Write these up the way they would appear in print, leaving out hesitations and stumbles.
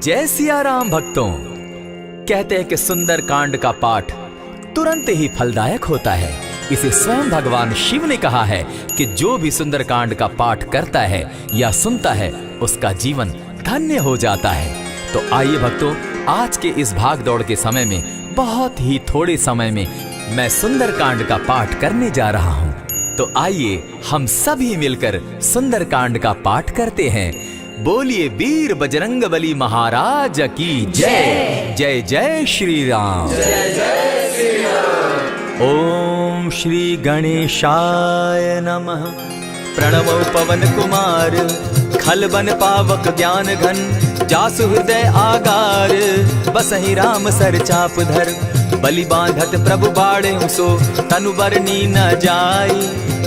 जय सिया राम भक्तों। कहते हैं कि सुंदर कांड का पाठ तुरंत ही फलदायक होता है। इसे स्वयं भगवान शिव ने कहा है कि जो भी सुंदर कांड का पाठ करता है या सुनता है उसका जीवन धन्य हो जाता है। तो आइए भक्तों, आज के इस भाग दौड़ के समय में बहुत ही थोड़े समय में मैं सुंदर कांड का पाठ करने जा रहा हूँ। तो आइए हम सभी मिलकर सुंदर कांड का पाठ करते हैं। बोलिए वीर बजरंगबली महाराज की जय। जय जय श्री राम। जय जय श्री राम। ओम श्री गणेशाय नमः। प्रणवो पवन कुमार, खल बन पावक ज्ञान घन, जासु हृदय आगार, बसहि राम सर चाप धर, बलि बांधत प्रभु बाड़े सो, तनु बरनी न जाई,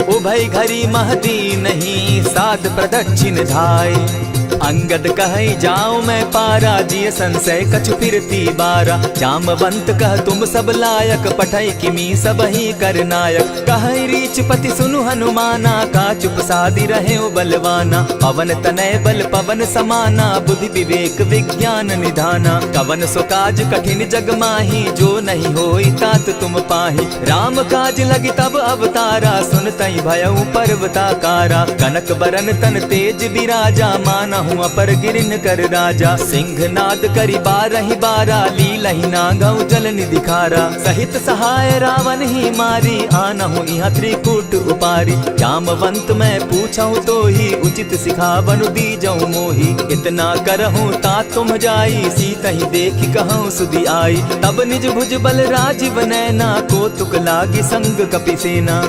उभय घरी महती नहीं, साध प्रदक्षिण धाय। अंगद कहे जाऊं मैं पारा, जिय संशय कछु फिरती बारा, जामवंत कह तुम सब लायक, पठै किमी सब ही कर नायक, कहे रीच पति सुनु हनुमाना, का चुप सादी रहे बलवाना, पवन तनय बल पवन समाना, बुद्धि विवेक विज्ञान निधाना, कवन सो काज कठिन जग माही, जो नहीं होई तात तुम पाही, राम काज लगी तब अवतारा, सुनतई भयउ पर्वताकारा, कनक बरन तन तेज विराजा, माना अपर गिरिन कर राजा, सिंहनाद करी बारहि बारा, लीलहि नागौ जल निधि खारा, सहित सहाय रावण ही मारी, आनहु इहाँ त्रिकूट उपारी, जामवंत मैं पूछऊं तो ही, उचित सिखावनु दीजऊं मोही, इतना करहूं तात तुम जाई, सीतहि देखि कहूं सुधि आई, तब निज भुज बल राजीव नैना, कौतुक लागी संग कपिसेना,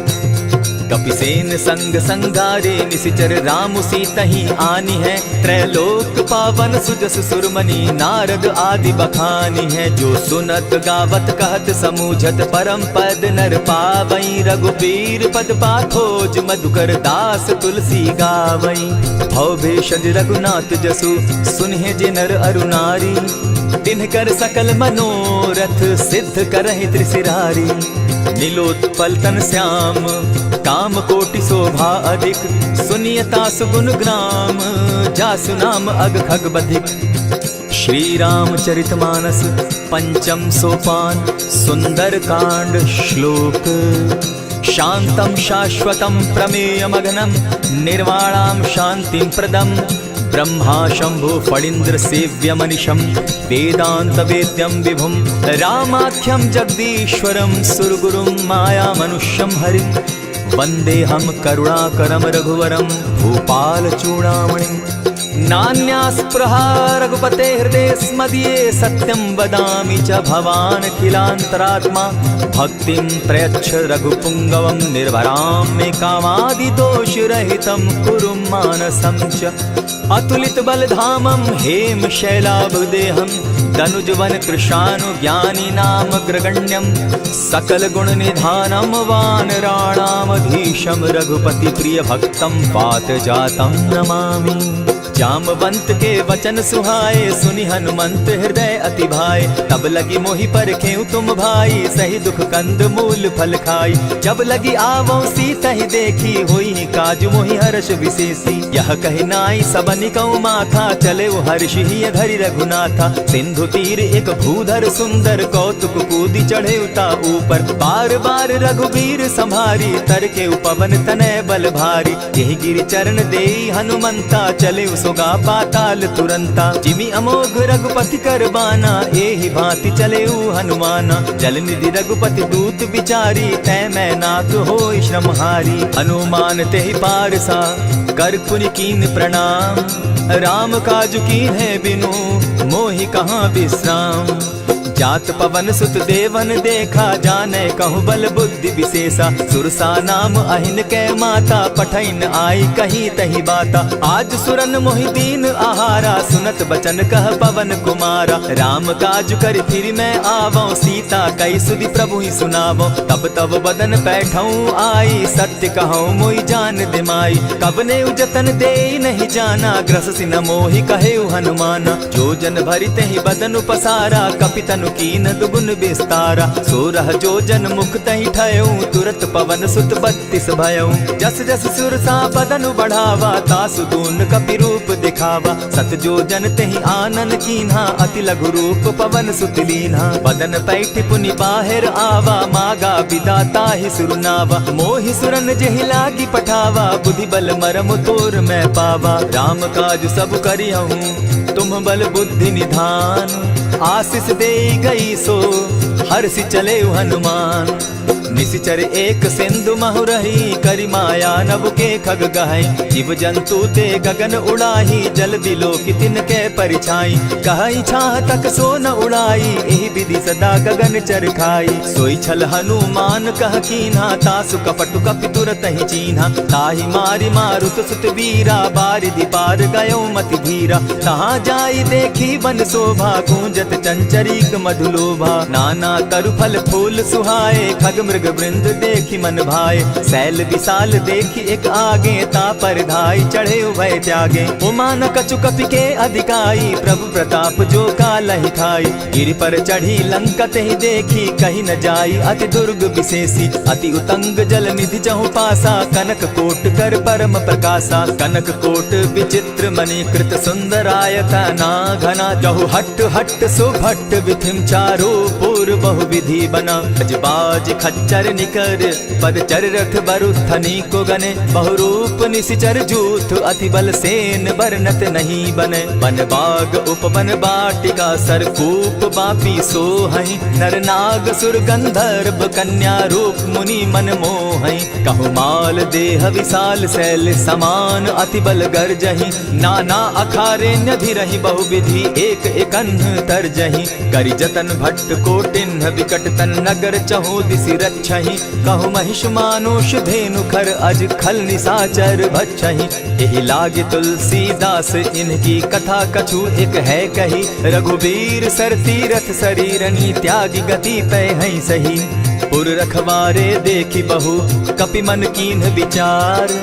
कपिसेन संग संगारे, निशिचर राम सीतहि आनी है, त्रैलोक पावन सुजस सुरमणि, नारद आदि बखानी है, जो सुनत गावत कहत समूझत, परम पद नर पावई, रघुबीर पद पाखोज, मधुकर दास तुलसी गावई, भव भेषज रघुनाथ जसु, सुनहि जे नर अरु नारी, तिनकर सकल मनोरथ, सिद्ध करहि त्रिशिरारी, नीलोत्पल तन श्याम, काम कोटि शोभा अधिक, सुनियता सुगुण ग्राम, जासु नाम अग खग बधिक। श्री रामचरितमानस पंचम सोपान, सुंदर कांड श्लोक। शांतम शाश्वतम प्रमेयमघनम, निर्वाणाम शांतिं प्रदम, ब्रह्मा शंभु फणीन्द्र सेव्य मनिषम, वेदांत वेद्यम विभुम, रामाख्यम जगदीश्वरम, सुरगुरुम माया मनुष्यम हरिम, वंदे हम करुणाकरम रघुवरम, भूपाल चूड़ामणिम, नान्यास्पृहा रघुपते हृदय स्मदीये, सत्यं वदामि च भवान् खिलान्तरात्मा, भक्तिं प्रयच्छ रघुपुंगवं, निर्भरां मे कामादिदोषरहितं, कुरु मानसं च अतुलित बलधामं, हेम शैलाभदेहं, दनुजवन कृशानु ज्ञानी नाम ग्रगण्यं, सकल गुण निधानं, वानराणामधीशं, रघुपति प्रिय भक्तं, पात जातं नमामि। जामवंत के वचन सुहाए, सुनि हनुमंत हृदय अति भाए, तब लगी मोहि परखेउ तुम भाई, सही दुख कंद मूल फल खाई, जब लगी आवो सीतहि देखी, होई काज मोहि हर्ष विशेषी, यह कहि नाई सबनि कौ माथा, चले वो हर्ष ही धरि रघुनाथा, सिंधु तीर एक भूधर सुंदर, कौतुक कूदी चढ़े उता ऊपर, बार बार रघुबीर संभारी, तर के पवन तनय बल भारी, यही गिरि चरण देई हनुमंता, चले सोगा पाताल तुरंता, जिमि अमोघ रघुपति कर बाना, एहि भांति चले हनुमाना, जल निधि रघुपति दूत बिचारी, तै मैं नाथ होई श्रमहारी, हनुमान तेहि पारसा, कर पुनि कीन प्रणाम, राम काज कीन है बिनु, मोहि कहाँ विश्राम, जात पवन सुत देवन देखा, जाने कहु बल बुद्धि विशेषा, सुरसा नाम अहिन कै माता, पठैन आई कहीं तही बाता, आज सुरन मोहि दीन आहारा, सुनत बचन कह पवन कुमारा, राम काज कर फिर मैं आवो, सीता कई सुधि प्रभु ही सुनावो, तब तब बदन बैठऊं आई, सत्य कहूँ मोहि जान दिमाई, कब ने उजतन दे नहीं जाना, ग्रस सिन मोहि कहे हनुमाना, जो जन भरित ही बदन पसारा, कपितन धनु कीन दुगुन विस्तारा। 16 जोजन मुख तहि ठयऊ, तुरत पवन सुत 32 भयऊ। जस जस सुरसा बदनु बढ़ावा, तासु दून कपि रूप दिखावा। 7 जोजन तेहि आनन कीन्हा, अति लघु रूप पवन सुत लीन्हा। बदन पैठ पुनि बाहिर आवा, मागा विदाता ही सुरनावा। मोहि सुरन जेहि लागी पठावा, बुद्धि बल मरम तोर मैं पावा। राम काज सब करिहूँ तुम बल बुद्धि निधान, आशीष दे गई सो हर्षि चले हनुमान। निशिचर एक सिंधु महु रही, करि माया नभ के खग गहई। जीव जंतु ते गगन उड़ाही, जल बिलो की तिनके परिछाई। कहई छाह तक सो न उड़ाई, एहि विधि सदा गगन चर खाई। सोई छल हनुमान कह कीन्हा, तासु कपटु कपि तुरत ही चीन्हा। ताहि मारि मारुत सुत वीरा, बारिधि पार गयो मति धीरा। तहाँ जाई देखी वन शोभा, गूंजत चंचरीक मधुलोभा। नाना तरु फल फूल सुहाए, खग मृग वृंद देखी मन भाए। सैल विशाल देखी एक आगे, तापर धाई चढ़े उभय त्यागे। उमान कछु कपि के अधिकाई, प्रभु प्रताप जो कालहि खाई। गिरि पर चढ़ी लंका तेहि देखी, कहीं न जाई अति दुर्ग विशेषी। अति उतंग जल निधि जहु पासा, कनक कोट कर परम प्रकाशा। कनक कोट विचित्र मणि कृत सुंदरायत ना घना। जहु हट हट सुभट विधिम चारो पूर्व बहु विधि बना। बाज खच्चर निकर पद चर रथ बरुथनी को गने। बहुरूप निशिचर जूथ अति बल सेन बरनत नहीं बने। बन बाग उपवन बाटिका सरकूप बापी सोहई। नर नाग सुर गंधर्व कन्या रूप मुनि मन मोहई। कहु माल देह विशाल शैल समान, अति बल गर्जही। नाना अखारे न्यधिरहि बहुविधि, एक एकन्ह तरजही। करि जतन भट्ट कोटिन्ह विकट तन नगर चहु दिसि रक्षहि। कहु महिष मानुष धेनु खर, अज खल निशाचर भक्षहि। एहि लागे तुलसीदास इनकी कथा, कछु एक है कही। रघुबीर सर तीरथ शरीरनी, त्यागी गति पै हई सही। पुर रखवारे देखी बहु कपि मन कीन्ह विचार।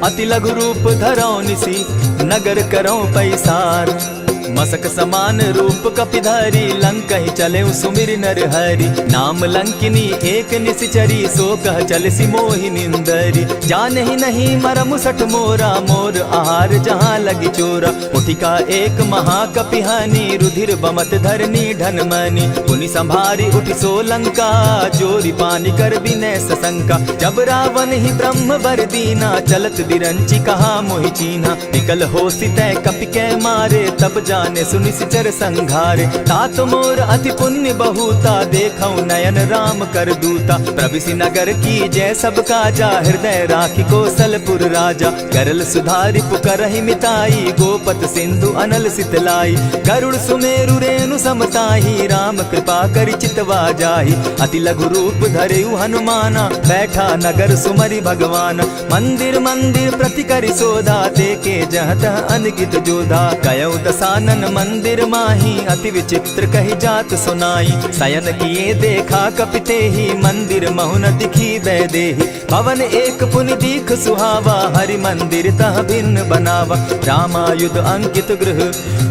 अति लघु रूप धरौ निसी, नगर करौ पैसार। मसक समान रूप कपिधारी, लंकहि चले सुमिर नर हरि। नाम लंकिनी एक निशिचरी, सो कह चल सी मोहि निंदरी। जानहि नहीं मरम सठ मोरा, मोर आहार जहाँ लगी चोरा। उठिका एक महाकपिहानी, रुधिर बमत धरनी ढनमनी। पुनि संभारी उठि सो लंका, जोरी पानी कर बिनै सशंका। जब रावण ही ब्रह्म बर दीना, चलत बिरंची कहा मोहि चीन्हा। निकल होसि तै कपि कै मारे, तब जाने सुनिश्चर संघारे। तात मोर अति पुण्य बहुता, देखौ नयन राम कर दूता। प्रविशि नगर की जय सब काजा, हृदय राखी कौशलपुर राजा। करल सुधारि पुकरहि मिताई, गोपत सिंधु अनल सितलाई। गरुड़ सुमेरु रेणु समताही, राम कृपा करि चितवा जाहि। अति लघु रूप धरेउ हनुमाना, बैठा नगर सुमरि भगवान। मंदिर मंदिर प्रति करि सोधा, देखे जहाँ तहाँ अनगित जोधा। गयौ दसानन मंदिर माही, अति विचित्र कही जात सुनाई। शयन किए देखा कपिते ही, मंदिर महु न दिखी देहि। भवन एक पुनि दीख सुहावा, हरि मंदिर तह भिन्न बनावा। रामायुध अंकित गृह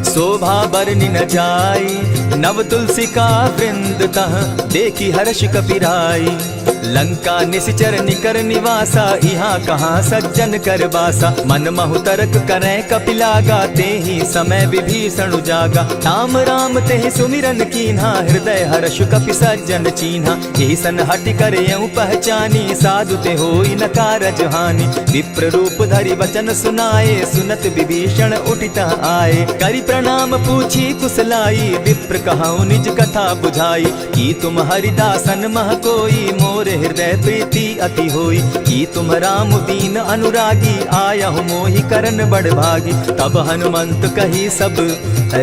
शोभा बरनि न जाई। नव तुलसी का वृंद तह देखी हर्ष कपिराई। लंका निशिचर निकर निवासा, यहाँ कहाँ सज्जन कर बासा। मन महु तरक करै कपिलागा, तेहि समय विभीषण जागा। राम राम तेहि सुमिरन कीन्हा, हृदय हर्ष कपि सज्जन चीन्हा। एहि सन हटि करयउ पहचानी, साधु ते होई न कारज हानि। विप्र रूप धरि वचन सुनाए, सुनत विभीषण उठित आए। करि प्रणाम पूछी कुशलाई, विप्र कहौ निज कथा बुझाई। की तुम हरिदासन मह कोई, मोर हृदय प्रीति अति होई। की तुम राम दीन अनुरागी, आयहु मोहि करन बड़ भागी। तब हनुमंत कही सब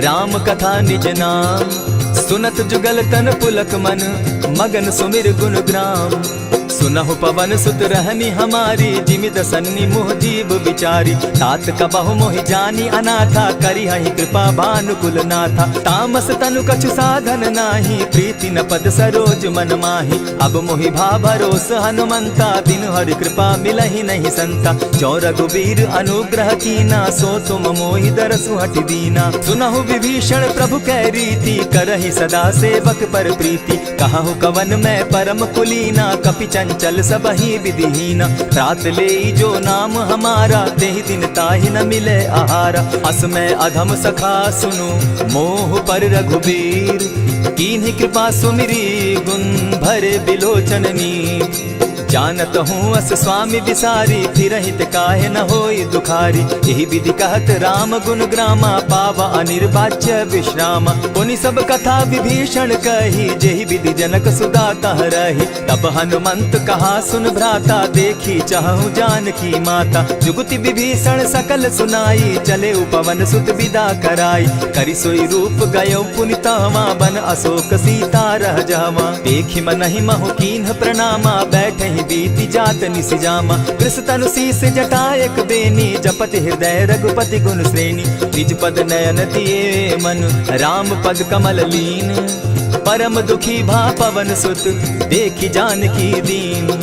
राम कथा निज नाम, सुनत जुगल तन पुलक मन, मगन सुमिर गुण ग्राम। सुनहु पवन सुत रहनी हमारी, जिमि दसन्नी मुह जीव बिचारी। तात कबहु मोहि जानी अनाथा, करी हहि कृपा भानुकुल नाथा। तामस तनु कछु साधन नाही, प्रीति न पद सरोज मन माही। अब मोहि भा भरोस हनुमंता, बिनु हरि कृपा मिलहि नहीं संता। जो रघुबीर अनुग्रह कीना, सो तुम मोहि दरसु हटि दीना। सुनहु विभीषण प्रभु कै रीति, करहि सदा सेवक पर प्रीति। कहु कवन मैं परम कुलीना, कपि चंचल सबहि विधिहीना। रात ले जो नाम हमारा, तेहि दिन ताहि न मिले आहारा। अस मैं अधम सखा सुनु, मोह पर रघुबीर। कीन्ही कृपा सुमिरी, गुण भरे बिलोचन नीर। जानत हूँ अस स्वामी विसारी, फिरहित काहे न होई दुखारी। यही विधि कहत राम गुण ग्रामा, पावा अनिर्वाच्य विश्रामा। पुनि सब कथा विभीषण कही, जेहि विधि जनक सुता तह रही। तब हनुमंत कहा सुन भ्राता, देखी चाहूँ जानकी माता। जुगति विभीषण सकल सुनाई, चले पवन सुत विदा कराई। करि सोई रूप गयो पुनि तहवा, बन अशोक सीता रह जावा। देखि मनहि महु कीन्ह प्रणामा, बैठहि बीति जात निसिजामा। कृष तनु शीस जटायक बेनी, जपति हृदय रघुपति गुण श्रेणी। निज पद नयन दिए मन, राम पद कमल लीन। परम दुखी भा पवन सुत, देखि जानकी दीन।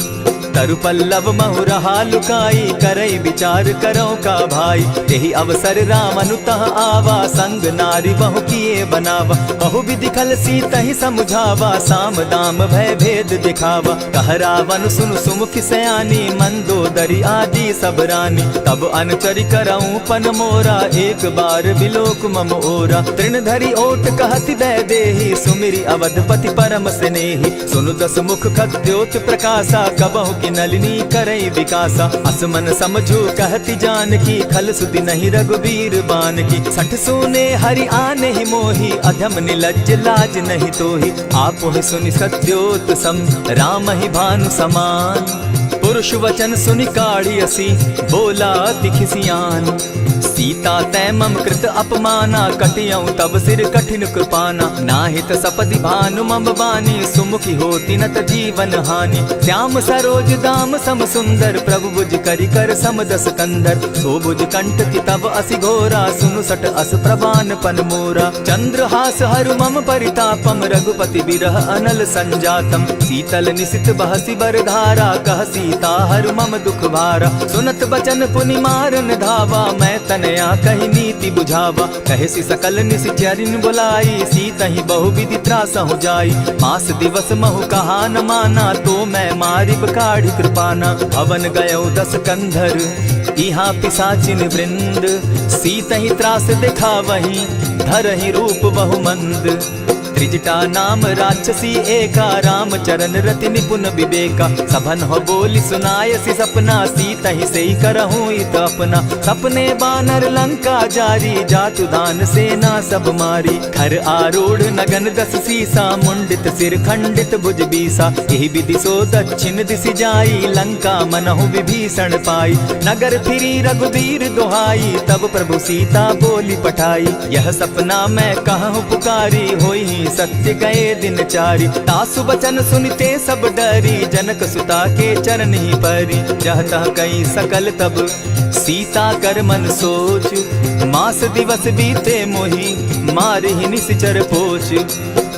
तरु पल्लव महु रहा लुकाई, करई विचार करो का भाई। यही अवसर राम अनुतः आवा, संग नारी बहु किए बनावा। बहु विधि खल सीतहि समुझावा, साम दाम भय भेद दिखावा। कह रावण सुन सुमुखि सयानी, मंदोदरी आदि सब रानी। तब अनुचरि करऊं पन मोरा, एक बार बिलोक मम ओरा। तृण धरि ओट कहति वैदेही, सुमिरि अवधपति परम स्नेही। सुनु दस मुख खद्योत प्रकाशा, कबहु की नलिनी करई विकासा। असमन समझो कहती जानकी, खल सुधि नहीं रघुबीर बान की। सठ सोने हरि आने ही मोही, अधम निलज्ज लाज नहीं तोही। आप ही सुनि सत्योत सम, राम ही भानु समान। पुरुष वचन सुनि काढ़ियसी, बोला अति खिसियान। सीता तै मम कृत अपमाना, कटियऊं तब सिर कठिन कृपाना। नाहित सपदि भानु मम बानी, सुमुखी होती नत जीवन हानि। श्याम सरोज दाम सम सुंदर, प्रभु बुझ करि कर सम दस कंधर। सो बुझ कंठ की तब असि घोरा, सुनु सट अस प्रवान पन मोरा। चंद्रहास हरु मम परितापम, रघुपति बिरह अनल संजातम। शीतल निशित बहसी बरधारा, कह सीता हरु मम दुख भारा। सुनत बचन पुनि मारन धावा, मैं तनया कही नीति बुझावा। कहे सकल निश्चरिन बुलाई, सीतहि बहु विधि त्रास हो जाई। मास दिवस महु कहा न माना, तो मैं मारिब काढ़ी कृपाना। भवन गयो दस कंधर, इहाँ पिशाचिन वृंद। सीतहि त्रास दिखावहि, धरहि रूप बहु मंद। त्रिजटा नाम राक्षसी एका, राम चरण रति निपुण विवेका। सभन हो बोली सुनायसी सपना, सीतहि से करहूँ इत अपना। सपने बानर लंका जारी, जातु दान सेना सब मारी। खर आरूढ़ नगन दस सीसा, मुंडित सिर खंडित भुज बीसा। यही विधि सो दक्षिण दिशि जाई, लंका मनहु विभीषण पाई। नगर फिरी रघुबीर दुहाई, तब प्रभु सीता बोली पठाई। यह सपना मैं कहूँ पुकारी, होई सत्य गए दिन चारी। तासु बचन सुनते सब डरी, जनक सुता के चरण ही परी। जहतः कई सकल तब सीता कर मन सोच, मास दिवस बीते मोही, मारहि निश्चर पोच।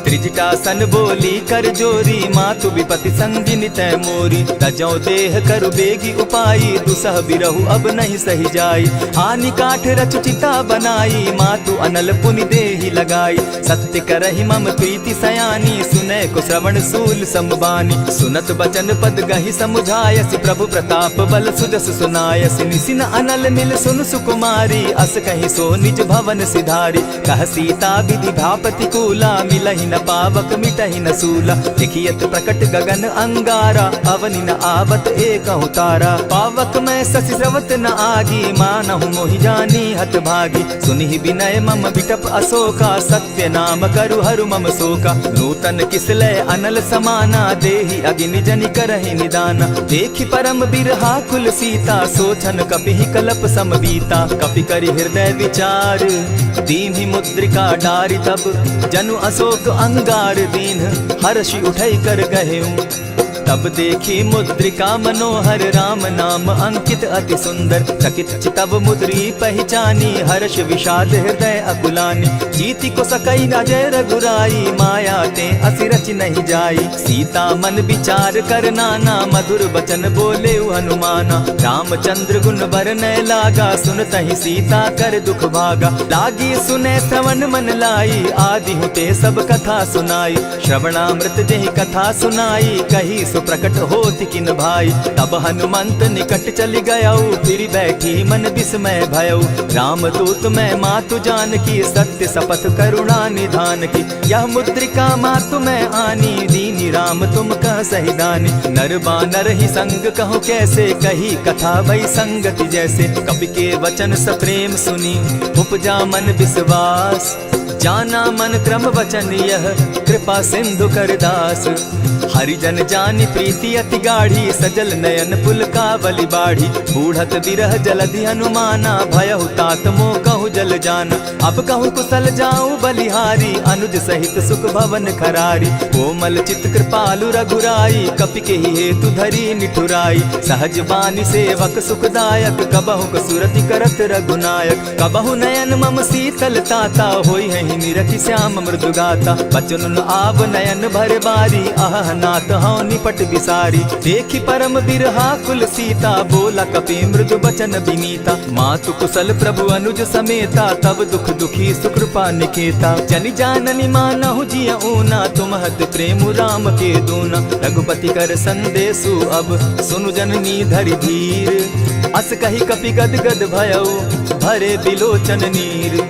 त्रिजटासन बोली कर जोरी, मातु विपति संगिनी तै मोरी। तजौ देह करु बेगी उपाई, दुसह बिरहु अब नहीं सही जाई। आनि काठ रच चिता बनाई, मातु अनल पुनि देहि लगाई। सत्य करहि मम प्रीति सयानी, सुनै को श्रवण सूल संबानी। सुनत बचन पद गहि समुझायसि, प्रभु प्रताप बल सुजस सुनायसि। निसिन अनल मिल सुन सुकुमारी, अस कहि सो निज भवन सिधारी। कह सीता विधि भापति कूला, मिलहि न पावक मिटहि न सूला। देखियत प्रकट गगन अंगारा, अवनि न आवत एक तारा। पावक मैं शशि स्रवत न आगी, मानहु मोहि जानी हत भागी। सुनिहि विनय मम बिटप अशोका, सत्य नाम करु हरु मम शोका। नूतन किसलय अनल समाना, देहि अगिनि जनि करहि निदाना। देखि परम बिरहा कुल सीता, सोचन कपिहि कलप सम बीता। कपि करि हृदय विचार, दीन्हि मुद्रिका डारि। तब जनु अशोक अंगार दीन, हर्षि उठै कर गहेऊ। तब देखी मुद्रिका मनोहर राम नाम अंकित अति सुंदर। चकित चितव मुद्री पहचानी हर्ष विषाद हृदय अकुलानी। जीति को सकई न जय रघुराई माया ते असि रच नहीं जाई। सीता मन विचार कर नाना मधुर बचन बोले हनुमाना। रामचंद्र गुण बरनय लागा सुनतहि सीता कर दुख भागा। लागी सुने श्रवण मन लाई आदि होते सब कथा सुनाई। श्रवणामृत जहि कथा सुनाई कही सो प्रकट होति किन भाई। तब हनुमंत निकट चली गयऊ फिर बैठी मन विस्मय भयऊ। राम दूत मैं मातु जान की सत्य शपथ करुणा निधान की। यह मुद्रिका मातु मैं आनी दीनी राम तुम कह सही दानी। नर बानर ही संग कहो कैसे कही कथा भई संगति जैसे। कवि के वचन सप्रेम सुनी उपजा मन विश्वास। जाना मन क्रम वचन यह कृपा सिंधु कर दास। हरिजन जानि प्रीति अति गाढ़ी सजल नयन पुलकावली बाढ़ी। बूढ़त बिरह जलधि हनुमाना भयहु तात मोह कहु जल जाना। अब कहु कुशल जाऊं बलिहारी अनुज सहित सुख भवन खरारी। कोमल चित कृपालु रघुराई कपि के ही हेतु धरी निठुराई। सहज बानी सेवक सुखदायक कबहु कसुरति करत रघुनायक। कबहु नयन मम शीतल ताता होई है निरखि श्याम मृदु गाता। बचन आव नयन भर बारी आह नाथ हौ निपट बिसारी। देखी परम बिरहा कुल सीता बोला कपि मृदु बचन विनीता। मातु कुशल प्रभु अनुज समेता तब दुख दुखी सुकृपा निकेता। जनि जाननि मानहु जिय ऊना तुम हत प्रेम राम के दूना। रघुपति कर संदेशु अब सुनु जननी धरि धीर। अस कही कपि गद गद भयऊ भरे बिलोचन नीर।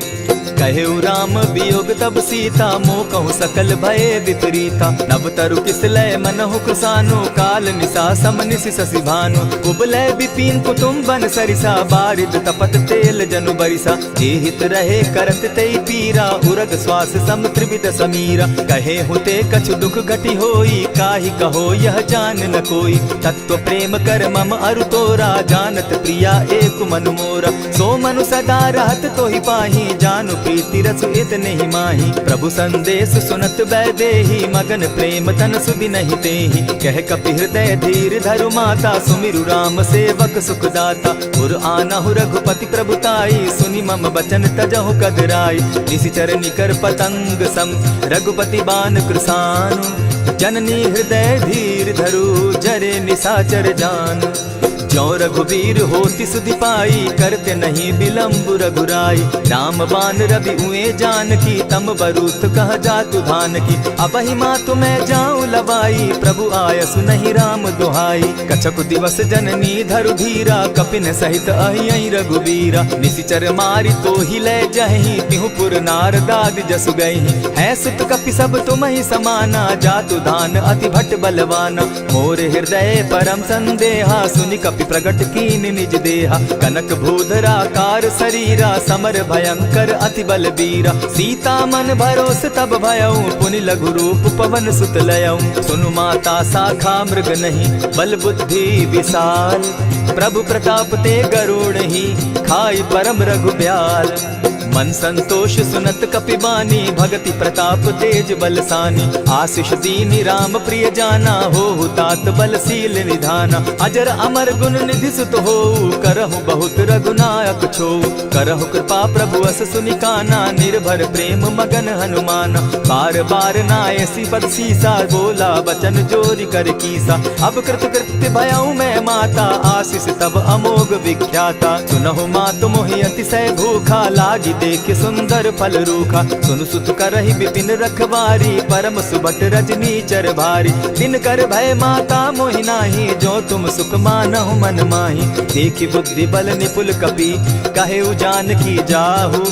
कहेउ राम वियोग तब सीता मोह कहूँ सकल भये विपरीता। नव तरु किसलय मनहु कृसानु काल निशा सम निशि शशि भानु। कुबलय विपिन कुटुम्बन सरिसा बारिद तपत तेल जनु बरिसा। जे हित रहे करत तेई पीरा उरग श्वास सम त्रिविध समीरा। कहे हुते कछु दुख घटी होई काहि कहो यह जान न कोई। तत्व प्रेम कर मम अरु तोरा जानत प्रिया एक मनु मोरा। सो मनु सदा रहत तो ही पाही जानु प्रीति रस इतने ही माही। प्रभु संदेश सुनत बैदेही मगन प्रेम तन सुधि नहीं तेहि। कह कपि हृदय धीर धरु माता सुमिरु राम सेवक सुखदाता। उर आनहु रघुपति प्रभुताई सुनि मम बचन तजहु कदराई। निशिचर निकर पतंग सम रघुपति बान कृसानु। जननी हृदय धीर धरु जरे निशाचर जान। ज्यों रघुवीर होति सुधि पाई करते नहीं विलम्ब रघुराई। राम बान रवि उए जान की तम बरूत कह जातु धान की। अबहि मातु मैं जाऊं लवाई प्रभु आयसु नहीं राम दुहाई। कछक दिवस जननी धरु धीरा कपिन सहित अहि रघुवीरा। निशिचर मारी तो ही ले जहि तिहु पुर नार दाद जसु गई। है सुत कपि सब तुम ही समाना जातु धान अति भट बलवाना। मोर हृदय परम संदेहा सुनि कपि प्रगट कीन निज देहा। कनक भूधरा कार शरीरा समर भयंकर अति बल बीरा। सीता मन भरोस तब भयऊ पुनि लघु रूप पवन सुत लयऊ। सुनु माता शाखा मृग नहीं बल बुद्धि विशाल। प्रभु प्रताप ते गरुड़ ही खाई परम रघुब्याल। मन संतोष सुनत कपिबानी भगति प्रताप तेज बलसानी। आशीष दीनी राम प्रिय जाना हो तात बलशील निधाना। अजर अमर गुण निधि सुत हो करहु बहुत रघुनायक छो। करहु कृपा प्रभु अस सुनिकाना निर्भर प्रेम मगन हनुमाना। बार बार नायसी पद सीसा बोला बचन जोरी कर कीसा। अब कृत कृत्य भयऊ मैं माता आशीष तब अमोघ विख्याता। सुनहु मातु मोहि अतिशय भूखा लागी देख सुंदर फल रूखा। सुन सुत करहि विपिन रखवारी परम सुबट रजनी चर भारी। दिन कर भय माता मोहि नाही जो तुम सुख मानहु मन माही। देखि बुद्धि बल निपुल कपि कहेउ जानकी जाहु।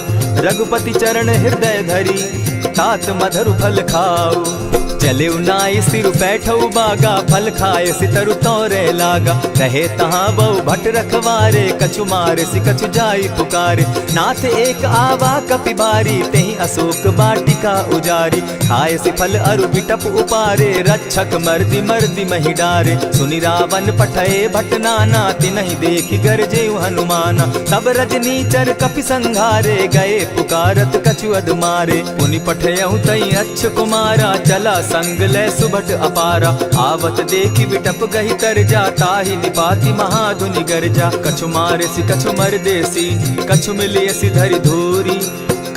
रघुपति चरण हृदय धरी तात मधुर फल खाऊ। चले नाई सिर बैठऊ बागा फल खाए सितरु तोरे लागा। रहे तहाँ बहु भट रखवारे कछु मारे सि कछु जाई पुकारे। नाथ एक आवा कपि बारी तेहि अशोक बाटिका उजारी। खाए सि फल अरु बिटप उपारे रक्षक मर्दि मर्दि महि डारे। सुनि रावण पठए भट नाना तिनहि देखि गरजे हनुमाना। तब रजनी चर कपि संघारे गए पुकारत कछु अध मारे। पुनि पठयहु तई अच्छ कुमारा चला संग ले सुभट अपारा। आवत देखी विटप गही तर जा, ताहि निपाति महाधुनि गर्जा। कछु मारेसी कछु मर देसी, कछु मिलियसी धरि धूरी।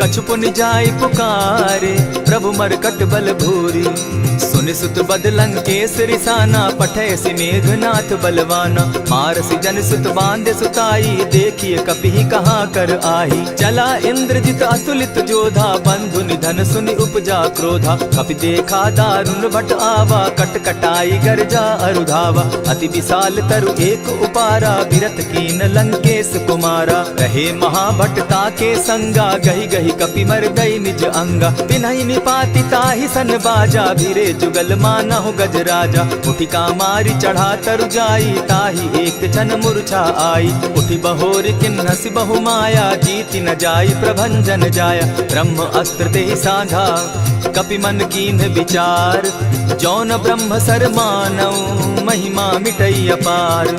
कछु पुनि जाई पुकारे, प्रभु मरकट बल भूरी। सुनि सुत बद लंकेश रिसाना, पठैसी मेघनाथ बलवाना। मारसी जन सुत बांधे सुताई, देखिए कपि कहाँ कर आही। चला इंद्रजित अतुलित जोधा, बंधु निधन सुनि उपजा क्रोधा। कपि देखा दारुण भट आवा, कट कटाई गर्जा अरुधावा। अति विशाल तरु एक उपारा, विरत कीन लंकेश कुमारा। रहे महाभट ताके संगा, गही गही कपि मर गई निज अंगा। बिनहि निपाति ताहि सन बाजा, भीरे जुगल मानहु गजराजा। उठि कामारी चढ़ा तरु जाई, ताहि एक जन मूर्छा आई। उठि बहोर किन्हसि बहु माया, जीति न जाई प्रभंजन जाया। ब्रह्म अस्त्र देहि साधा, कपि मन कीन्ह विचार। जौन ब्रह्म सर मानऊ, महिमा मिटई अपार।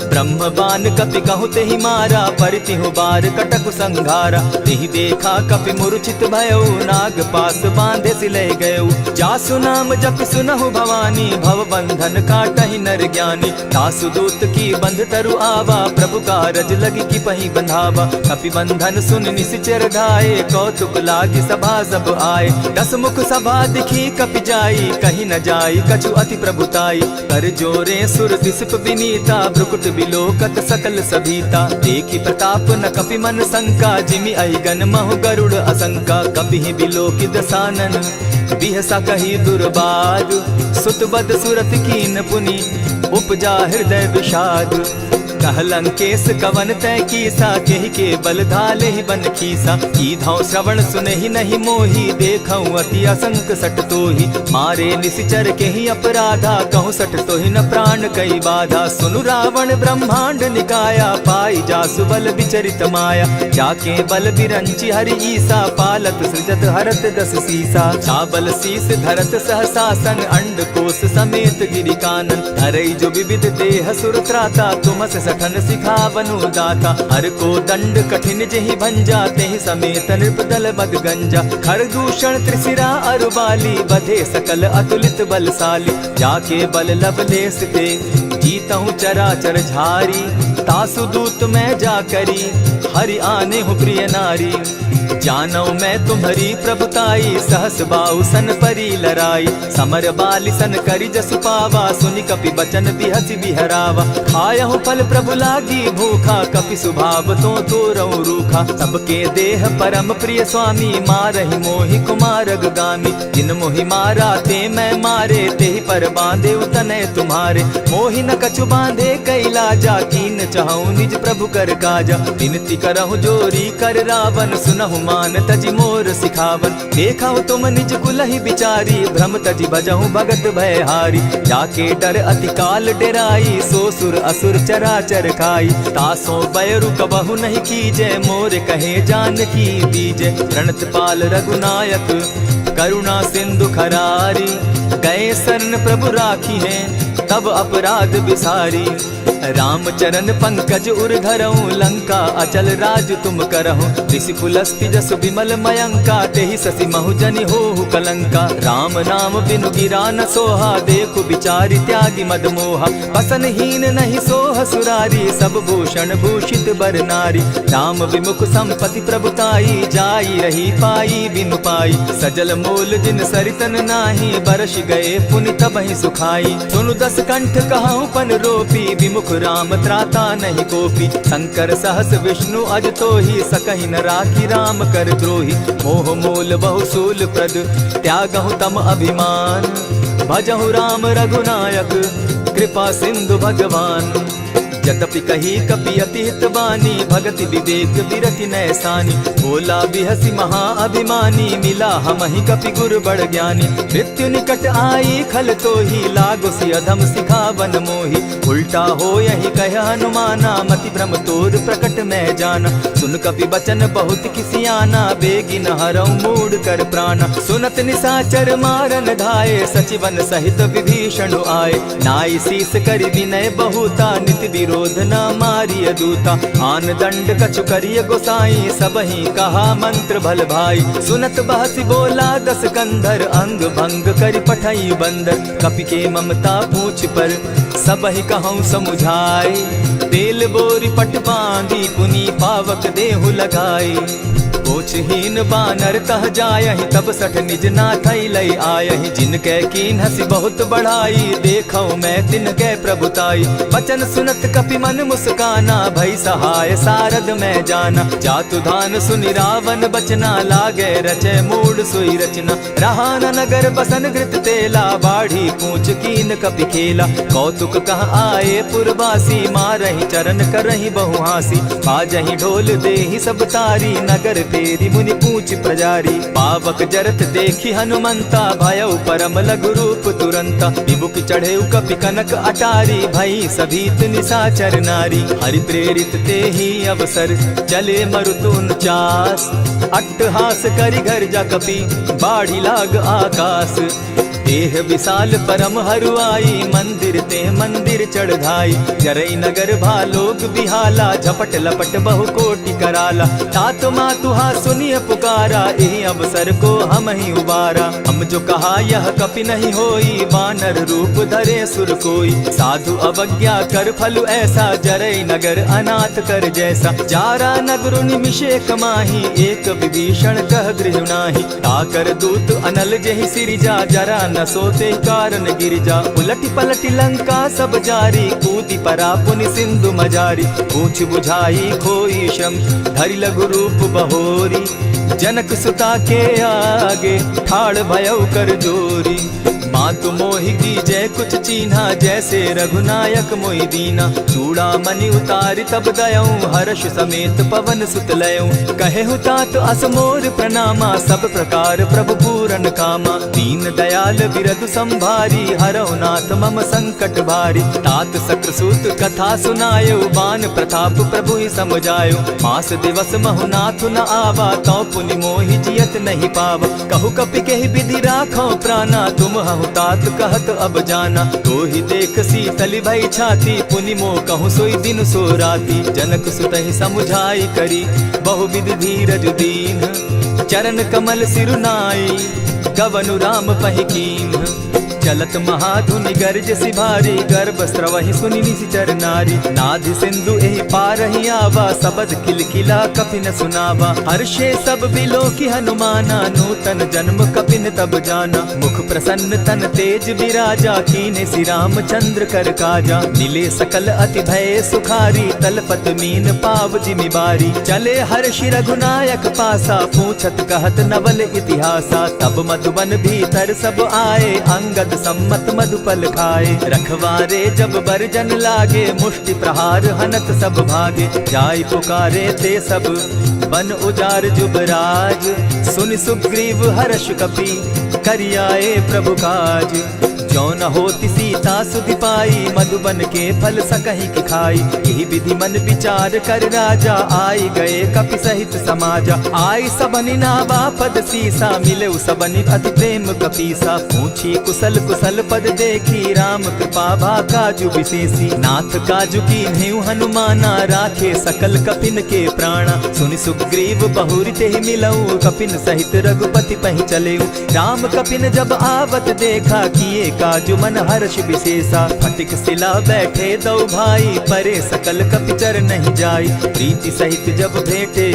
ब्रह्म बान कपि कहु तेहि मारा, परितिहु बार कटकु संघारा। तेहि देखा कपि मूर्छित भयउ, नाग पास बांधे सिलय गयउ। जासु नाम जपि सुनहु भवानी, भव बंधन काटहि नर ज्ञानी। तासु दूत की बंध तरु आवा, प्रभु कारज लगी की पहि बंधावा। कपि बंधन सुन निसिचर धाये, कौतुक लागी सभा सब आए। दस मुख सभा दिखी कपि जाई, कहीं न जाई कछु अति प्रभुताई। कर जोरे सुर दिसप विनीता, भ्रुकुट बिलोकत सकल सभीता। देखी प्रताप न कपि मन शंका, जिमि अहिगन महु गरुड़ असंका। कपि बिलोकि दसानन, बिहसा कही दुर्बाद। सुत बद सुरत कीन पुनि, उपजा हृदय विषाद। कह लंकेश कवन तय कीसा, केहि के बल धाले ही बन खीसा। कीधौ श्रवण सुनहि नहीं मोही, देखऊं अति असंक सट तोही। मारे निसिचर केहि अपराधा, कहूँ सट तोहि न प्राण कई बाधा। सुनु रावण ब्रह्मांड निकाया, पाई जासु बल विचरित माया। जाके बल बिरंची हरि ईसा, पालत सृजत हरत दस सीसा। चाबल शीस धरत सहसासन, अंड कोश समेत गिरि कानन। धरई जो विविध देह सुर त्राता, तुमस सठन सिखावनु दाता। हर को दंड कठिन जेहि भंजा, तेहि समेत नृपदल बद गंजा। खरदूषण त्रिशिरा अरुबाली, बधे सकल अतुलित बलशाली। जाके बल लवलेस ते, जीतहु चराचर झारी। तासु दूत मैं जा करी, हरि आने हूँ प्रिय नारी। जानौ मैं तुम्हारी प्रभुताई, सहस बाहु सन परी लराई। समर बाली सन करि जसु पावा, सुनि कपि बचन बिहसि बिहरावा। खायहु फल प्रभु लागी भूखा, कपि सुभाव तो तोरहु रूखा। सबके देह परम प्रिय स्वामी, मारहि मोहि कुमारग गामी। जिन मोहि मारा ते मैं मारे, तेहि पर बांधे उतनय तुम्हारे। मोहि न कछु बांधे कैलाजा, कीन चाहूं निज प्रभु कर काजा। विनती करहु जोरी कर रावण, सुनहु मान तजि मोर सिखावन। देखा तुम निज कुलहि बिचारी, भ्रम तजि भजहु भगत भयहारी। जाके डर अति काल डेराई, सो सुर असुर चराचर खाई। तासो बैरु कबहु नहीं कीजे, मोर कहे जानकी दीजे। प्रणत पाल रघुनायक, करुणा सिंधु खरारी। गए शरण प्रभु राखी है, तब अपराध बिसारी। रामचरण पंकज उर धरऊं, लंका अचल राज तुम करहूं। ऋषि पुलस्ति जस विमल मयंका, तेहि ससि महु जनि होहु कलंका। राम नाम बिनु गिरा न सोहा, देखु बिचारी त्यागी मद मोहा। बसन हीन नहीं सोह सुरारी, सब भूषण भूषित बर नारी। राम विमुख संपति प्रभुताई, जाई रही पाई बिनु पाई। सजल मोल जिन सरितन नाही, बरस गए पुनि तबहि सुखाई। सुनु दस कंठ कहाऊं पन रोपी, विमुख राम त्राता नहीं कोपी। शंकर सहस विष्णु अज तो ही, सकहि न राखी राम कर द्रोही। मोह मोल बहुसूल प्रद, त्यागहु तम अभिमान। भजहु राम रघुनायक, कृपा सिंधु भगवान। यद्यपि कही कपि अति हित बानी, भगति विवेक विरति नैसानी। बोला बिहसी महा अभिमानी, मिला हमहि कपि गुर बड़ ज्ञानी। मृत्यु निकट आई खल तो ही, लागो सि अधम सिखावन मोही। उल्टा हो यही कह हनुमाना, मति भ्रम तोर प्रकट मैं जाना। सुन कपि बचन बहुत किसियाना, बेगी न हरऊ मूड कर प्राणा। सुनत निसाचर मारन धाये, सचिवन सहित विभीषण आए। नाई शीस करि विनय बहुता, नित विरोध क्रोध न मारिय दूता। आन दंड कछु करिय गोसाई, सबहि कहा मंत्र भल भाई। सुनत बहसी बोला दस कंधर, अंग भंग करि पठई बंदर। कपि के ममता पूछ पर, सबहि कहूँ समुझाई। तेल बोरी पट बांधी, पुनि पावक देहु लगाई। पोछहीन बानर तह जायहि, तब सठ निज नाथै लई आयहि। जिनके कीन हसी बहुत बढ़ाई, देखौ मैं तिनके प्रभुताई। बचन सुनत कपि मन मुस्काना, भई सहाय सारद मैं जाना। जातु धान सुनि रावण बचना, लागे रचे मूड सोई रचना। रहा न नगर बसन घृत तेला, बाढ़ी पूछ कीन कपि खेला। कौतुक कह आए पुरवासी, मारहि चरण करहि बहु हासी। बाजहि ढोल देहि सब तारी, नगर तेरी मुनि पूछ प्रजारी। पावक जरत देखी हनुमंता, भयउ परम लघु रूप तुरंता। विमुख चढ़े कपि कनक अटारी, भई सभीत निशाचर नारी। हरि प्रेरित ते ही अवसर, चले मरुत 49। अट्टहास करि घर जा कपि, बाढ़ी लाग आकाश। देह विशाल परम हरुआई, मंदिर ते मंदिर चढ़ाई। जरई नगर भालोग बिहाला, झपट लपट बहु कोटि कराला। तात मातुहा सुनिय पुकारा, एहि अवसर को हम ही उबारा। हम जो कहा यह कपि नहीं होई, वानर रूप धरे सुर कोई। साधु अवज्ञा कर फल ऐसा, जरई नगर अनाथ कर जैसा। जारा नगर निमिषे कमाही, एक विभीषण कह गृह नाही। ताकर दूत अनल जेहि सिरिजा, जरा न सोते कारण गिरिजा। उलटी पलटी लंका सब जारी, कूदी परा पुनि सिंधु मजारी। पूछ बुझाई खोई श्रम, धरि लघु रूप बहोरी। जनक सुता के आगे, ठाड़ भयउ कर जोरी। मातु मोहि कीजय कुछ चीन्हा, जैसे रघुनायक मोहि दीना। चूड़ा मणि उतारि तब दयऊं, हर्ष समेत पवन सुत लयऊं। कहे तात असमोर प्रणामा, सब प्रकार प्रभु पूरन कामा। दीन दयाल बिरदु संभारी, हरौ नाथ मम संकट भारी। तात सक्रसूत कथा सुनायो, बान प्रताप प्रभु ही समझायो। मास दिवस महु नाथ न आवा, तौ पुनि मोहि जियत नहीं पावा। कहु कपि केहि विधि राखो प्राणा, तुम हहु तात कहत अब जाना। तो ही देख शीतल भई छाती, पुनि मो कहूँ सोई दिन सो राती। जनक सुतहि समुझाई करी, बहुविध धीरज दीन। चरण कमल सिरुनाई, गवनु राम पहि कीन्ह। चलत महाधुनि गर्ज सिभारी, गर्भ स्रवहि सुनि निशिचर नारी। नाधि सिंधु एहि पारहि आवा, सबद किलकिला कपि न सुनावा। हर्षे सब बिलोकि हनुमाना, नूतन जन्म कपिन तब जाना। मुख प्रसन्न तन तेज विराजा, कीने श्री रामचंद्र कर काजा। मिले सकल अति भय सुखारी, तलपत मीन पाव जिमि बारी। चले हर्षि रघुनायक पासा, पूछत कहत नवल इतिहासा। तब मधुबन भीतर सब आए, अंगद सम्मत मधुपल खाए। रखवारे जब बरजन लागे, मुष्टि प्रहार हनत सब भागे। जाय पुकारे ते सब, बन उजार जुबराज। सुनि सुग्रीव हर्ष कपि, करियाए प्रभु काज। जो न होती सीता सुधि पाई, मधुबन के फल सकहि की खाई। यही विधि मन विचार कर राजा, आई गए कपि सहित समाजा। आई सबनि नावा पद सीसा, मिले सबनि अति प्रेम कपीसा। पूछी कुशल कुशल पद देखी, राम कृपा भा काजु विशेषी। नाथ काजु कीन्हु हनुमाना, राखे सकल कपिन के प्राणा। सुनि सुग्रीव बहुरि तेहि मिलऊ, कपिन सहित रघुपति पहि चलेऊ। राम कपिन जब आवत देखा, किए काजु मन हर्ष विशेषा। फटिक सिला बैठे दो भाई, परे सकल कपिचर नहीं जाई। प्रीति सहित जब भेटे,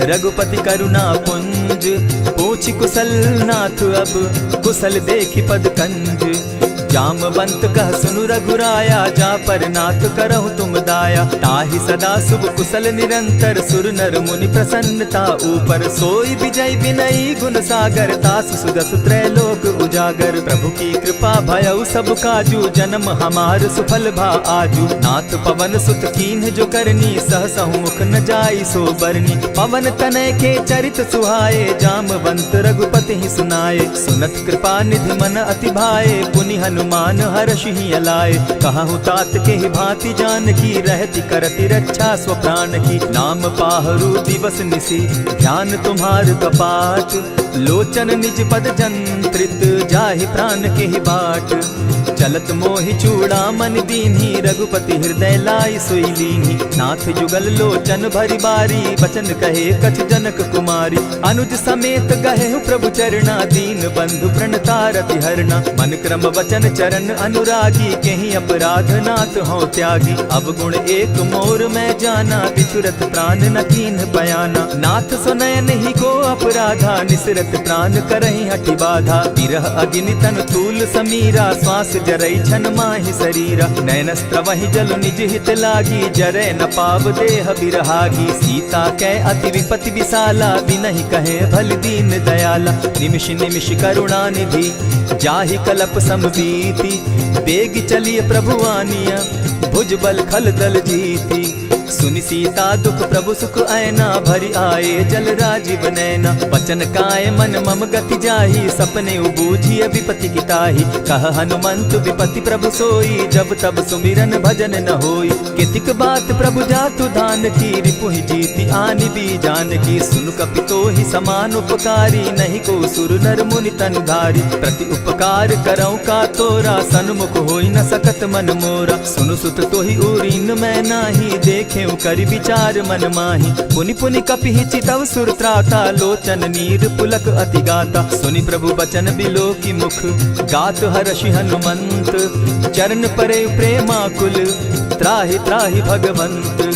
रघुपति करुणा पुंज। पूछि कुशल नाथ अब, कुशल देखि पद कंज। जामवंत कह सुनु रघुराया, जा पर नाथ करहु तुम दाया। ताहि सदा शुभ कुशल निरंतर, सुर नर मुनि प्रसन्नता ऊपर। सोई विजय विनयी गुण सागर, तास सुदस त्रैलोक उजागर। प्रभु की कृपा भयउ सब काजू, जन्म हमार सुफल भा आजू। नाथ पवन सुत कीन्ह जो करनी, सहसहु मुख न जाई सो बरनी। पवन तनय के चरित सुहाए, जामवंत रघुपति ही सुनाए। सुनत कृपा निधि मन अति भाए, पुनि हनुमान हर्ष ही अलाए। कहूँ तात के ही भांति जान की, रहती करती रक्षा स्व प्राण की। नाम पाहरु दिवस निसी, ध्यान तुम्हार कपाट। लोचन निज पद जंत्रित, जाहि प्राण के ही बाट। चलत मोहि चूड़ामणि दीन्ही, रघुपति हृदय लाई सोई लीन्ही। नाथ जुगल लोचन भरी बारी, बचन कहे कछ जनक कुमारी। अनुज समेत गहे प्रभु चरणा, दीन बंधु प्रणतारति हरना। मन क्रम वचन चरण अनुरागी, केहि अपराध नाथ हो त्यागी। अब गुण एक मोर मैं जाना, बिछुरत प्राण न कीन्ह बयाना। नाथ सुनयन ही को अपराधा, निसरत प्राण करहि हठि बाधा। विरह अग्नि तन तूल समीरा, श्वास जरई छन माहि शरीरा। नयनस्त्र वहि जल निज हित लागी, जरै न पाव देह बिरहागी। सीता कै अति विपति विशाला, बिनहि कहे भल दीन दयाला। निमिष निमिष करुणा निधि, जाहि कलप समबीति। बेग चलिए प्रभु आनिया, भुज बल खल दल जीती। सुनि सीता दुख प्रभु सुख ऐना, भरी आए जल राजीव नैना। वचन काय मन मम गति जाहि, सपने बूझिय विपति की ताहि। कह हनुमंत विपति प्रभु सोई, जब तब सुमिरन भजन न होई। कितिक बात प्रभु जातु धान की, रिपुहि जीति आनि भी जान की। सुन कपितोहि समान उपकारी, नहीं को सुर नर मुनि तन धारी। प्रति उपकार करऊँ का तोरा, सन्मुख होई न सकत मन मोरा। सुनु सुत तोहि उरीन मैं नाही, देखे करि विचार मन माही। पुनि पुनि कपिहि चितव सुर त्राता, लोचन नीर पुलक अति गाता। सुनि प्रभु बचन बिलो की मुख, गात हर्षि हनुमंत। चरण परे प्रेमाकुल, त्राहि त्राहि भगवंत।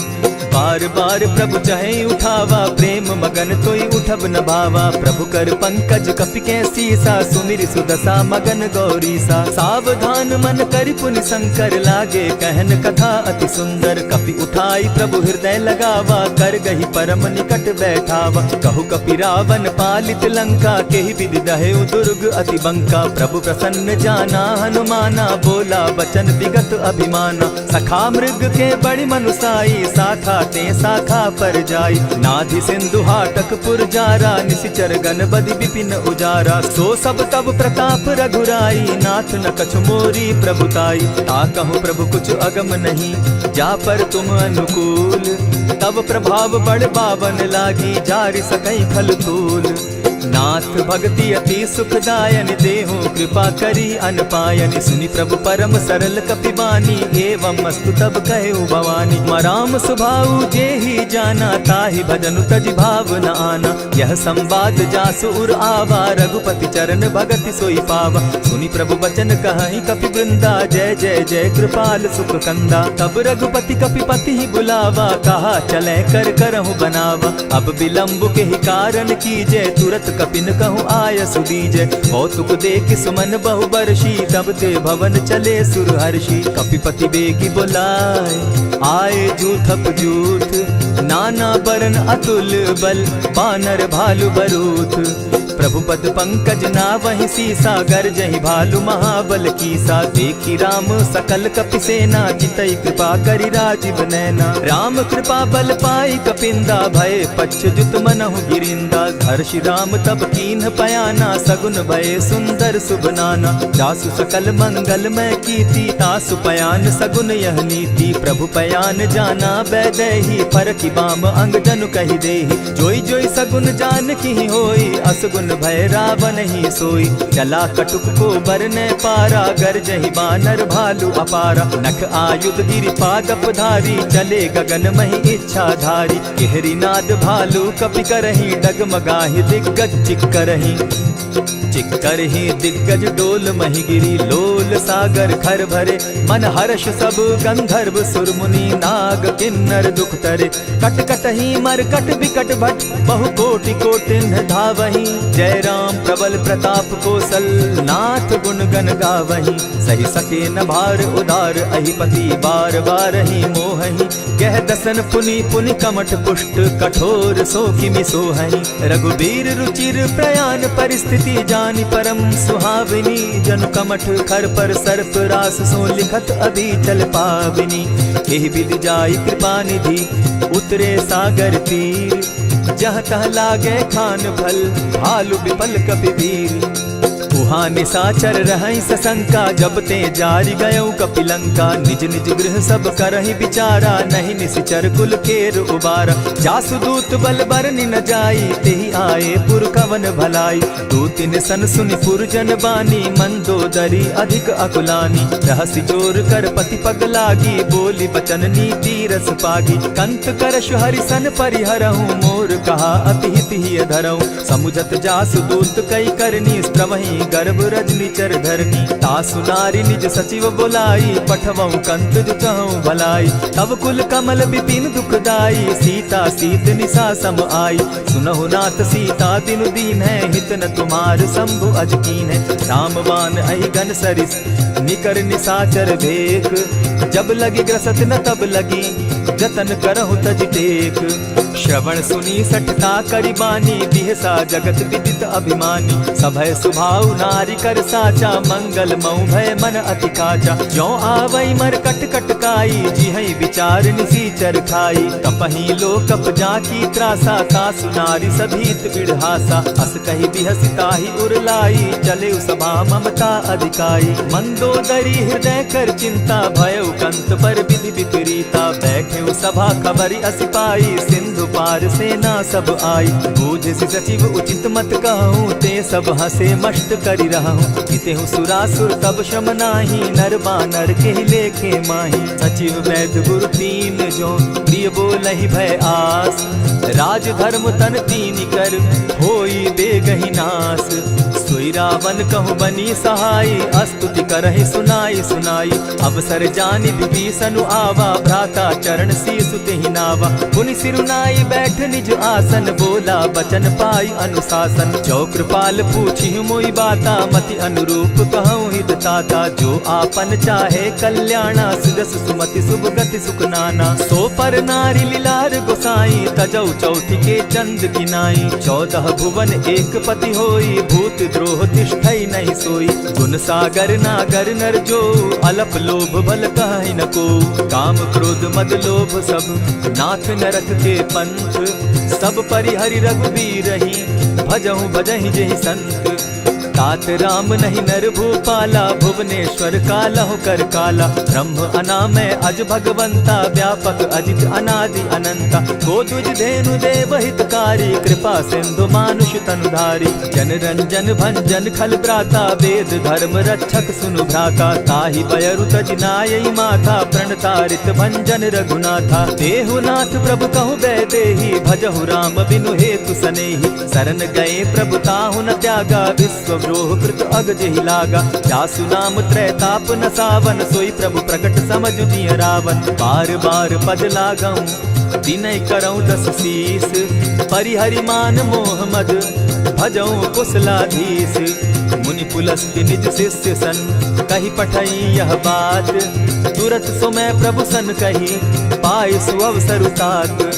बार बार प्रभु चहे उठावा, प्रेम मगन तोई उठब न भावा। प्रभु कर पंकज कपि के सीसा, सुमिर सुदशा मगन गौरीसा। सावधान मन करि पुनि शंकर, लागे कहन कथा अति सुंदर। कपि उठाई प्रभु हृदय लगावा, कर गही परम निकट बैठावा। कहु कपि रावण पालित लंका, केहि विधि दहेउ दुर्ग अति बंका। प्रभु प्रसन्न जाना हनुमाना, बोला बचन विगत अभिमाना। सखा मृग के बड़ी मनुसाई, साखा ते शाखा पर जाई। नाधि सिंधु हाटक पुर जारा, निशिचर गण बदि विपिन उजारा। सो सब तब प्रताप रघुराई, नाथ न कछु मोरी प्रभुताई। ताकहु प्रभु कुछ अगम नहीं, जा पर तुम अनुकूल। तब प्रभाव बड़ बावन लागी, जारि सकई खल तूल। नाथ भक्ति अति सुखदायन, देहु कृपा करी अनपायन। सुनि प्रभु परम सरल कपिबानी, एवं मस्तु तब कहु भवानी। मराम सुभाऊ जेहि जाना, ताहि भजनु तजि भाव न आना। यह संवाद जासु उर आवा, रघुपति चरण भगति सोई पावा। सुनि प्रभु बचन कहि कपि वृंदा, जय जय जय कृपाल सुख कंदा। तब रघुपति कपिपति ही बुलावा, कहा चले कर करहु बनावा। अब विलंब के ही कारण कीजय, तुरत कपिन कहूँ आय सुदीजय। कौतुक देख सुमन बहु बरसी, तब ते भवन चले सुर हर्षि। कपिपति बेगी बुलाए, आए जूथप जूथ। नाना बरन अतुल बल, बानर भालु बरूथ। प्रभु पद पंकज ना वही सीसा, गर्जहि भालु महाबल कीसा। देखी राम सकल कपि सेना, जितई कृपा करि राजीव नैना। राम कृपा बल पाई कपिंदा, भय पच्युत मनहु गिरिंदा। हर्षि राम तब कीन्ह पयाना, सगुन भय सुंदर शुभ नाना। जासु सकल मंगल मैं कीर्ति, तासु पयान सगुन यह नीति। प्रभु पयान जाना बैदेही, फरकि बाम अंग जनु कहि देहि। जोई जोई सगुन जान की होई, असगुन भय रावण ही सोई। चला कटुक को बरने पारा, गरजहि बानर भालु अपारा। नख आयुध गिरि पादप धारी, चले गगन महि इच्छा धारी। केहरी नाद भालु कपि करहि, डगमगाहि दिग्गज चिक्करहि। चिक्करहि दिग्गज डोल महि गिरी, लोल सागर खर भरे। मन हर्ष सब गंधर्व सुर मुनि, नाग किन्नर दुख तरे। कट कटहि मरकट विकट भट, बहु कोटि कोटिन्ह धावहि। जय राम प्रबल प्रताप कौशल, नाथ गुण गण गावहि। सही सके न भार उदार, अहिपति बार बार ही मोहहि। कह दसन पुनि पुनि कमठ पुष्ट, कठोर सो किमि सोहहि। रघुबीर रुचिर प्रयाण परिस्थिति, जानि परम सुहाविनी। जनु कमठ खर पर सर्प रास, सो लिखत अभी चल पाविनी। एहि विधि जाई कृपा निधि, उतरे सागर तीर। जहाँ तह लागे खान भल, भालु विपल कपि वीर। वहाँ निशाचर रहई सशंका, जब ते जारी गयऊ कपिलंका। निज निज गृह सब करहि विचारा, नहीं निशिचर कुल केर उबारा। जासुदूत बल बरनि न जाई, तेहि आए पुर कवन भलाई। दू तिन सन सुनि पुरजन बानी, मंदोदरी अधिक अकुलानी। रहसि जोर कर पति पग लागी, बोली बचन नीति रस पागी। कंत करश हरिसन परिहरहूँ, मोर कहा अति हित ही धरऊँ। समुझत जासुदूत कई करनी, स्त्रमहि गर्भ रजनी चर धरनी। तासु नारी निज सचिव बोलाई, पठवऊँ कंत जो कहूँ भलाई। तब कुल कमल विपिन दुखदाई, सीता सीत निशा सम आई। सुनहु नाथ सीता दिनु दीन है, हित न तुम्हार शंभु अजकीन है। रामबान अहि घन सरिस, निकर निशाचर भेक। जब लगी ग्रसत न तब लगी, जतन करहु तज टेक। श्रवण सुनी सठता करिबानी, बिहसा जगत विदित अभिमानी। सभय सुभाव नारी कर साचा, मंगल मऊ भय मन अति काचा। जो आवई मर कट कट काई, जिहई विचार निसीचर खाई। तपहि लोकप जाकी त्रासा, तासु नारी सभीत बिढ़ासा। अस कही बिहसिता ही उरलाई, चले सभा ममता अधिकाई। मंदोदरी हृदय कर चिंता, भय कंत पर विधि विपरीता। बैठे सभा खबरी अस पाई, सिंधु पार सेना सब आई। बूझ सचिव उचित मत कहूँ, ते सब हसे मष्ट करि रहूँ। जितेहु सुरासुर तब शम नाही, नर बानर के लेखे माही। सचिव वैद्य गुरु तीन जो, प्रिय बोलहि भय आस। राज धर्म तन तीन कर, होई देगहि नास। सोई रावण कहु बनी सहाई, अस्तुति करहि सुनाई सुनाई। अवसर जानि विभीषण आवा, भ्राता चरण शीस तेहि नावा। पुनि सिरुनाई बैठ निज आसन, बोला बचन पाई अनुशासन। जो कृपाल पूछि मोई बाता, मति अनुरूप कहूँ हित ताता। जो आपन चाहे कल्याणा, सुजस सुमति शुभ गति सुख नाना। सो पर नारी लीलार गोसाई, तजौ चौथि के चंद किनाई। 14 भुवन एक पति होई, भूत द्रोह तिष्ठई नहीं सोई। गुण सागर नागर नर जो, अलप लोभ बल कहि न को। काम क्रोध मद लोभ सब, नाथ नरक के पंथ। सब परिहरि रघुबीरहि, भजहु भजहि जेहि संत। तात राम नहीं नर भूपाला, भुवनेश्वर कालहु कर काला। ब्रह्म अनामय अज भगवंता, व्यापक अजित अनादि अनंता। गोद्विज धेनु देव हितकारी, कृपा सिंधु मानुष तनुधारी। जन रंजन भंजन खल भ्राता, वेद धर्म रक्षक सुनु भ्राता। ताहि बयरु तज नायई माथा, प्रणतारित भंजन रघुनाथा। देहु नाथ प्रभु कहु बैदेही, भजहु राम बिनु हेतु सनेही। शरण गए प्रभु ताहु न त्यागा, विश्व द्रोह कृत अग जेहि लागा। जासु नाम त्रैताप न सावन, सोई प्रभु प्रकट समझ दिय रावण। बार बार पद लागऊं, विनय करऊं दस शीस। परिहरि मान मोह मद, भजऊं कुशलाधीश। मुनि पुलस्त्य निज शिष्य सन, कही पठई यह बात। तुरत सो मैं प्रभु सन कही, पाए सुअवसर तात।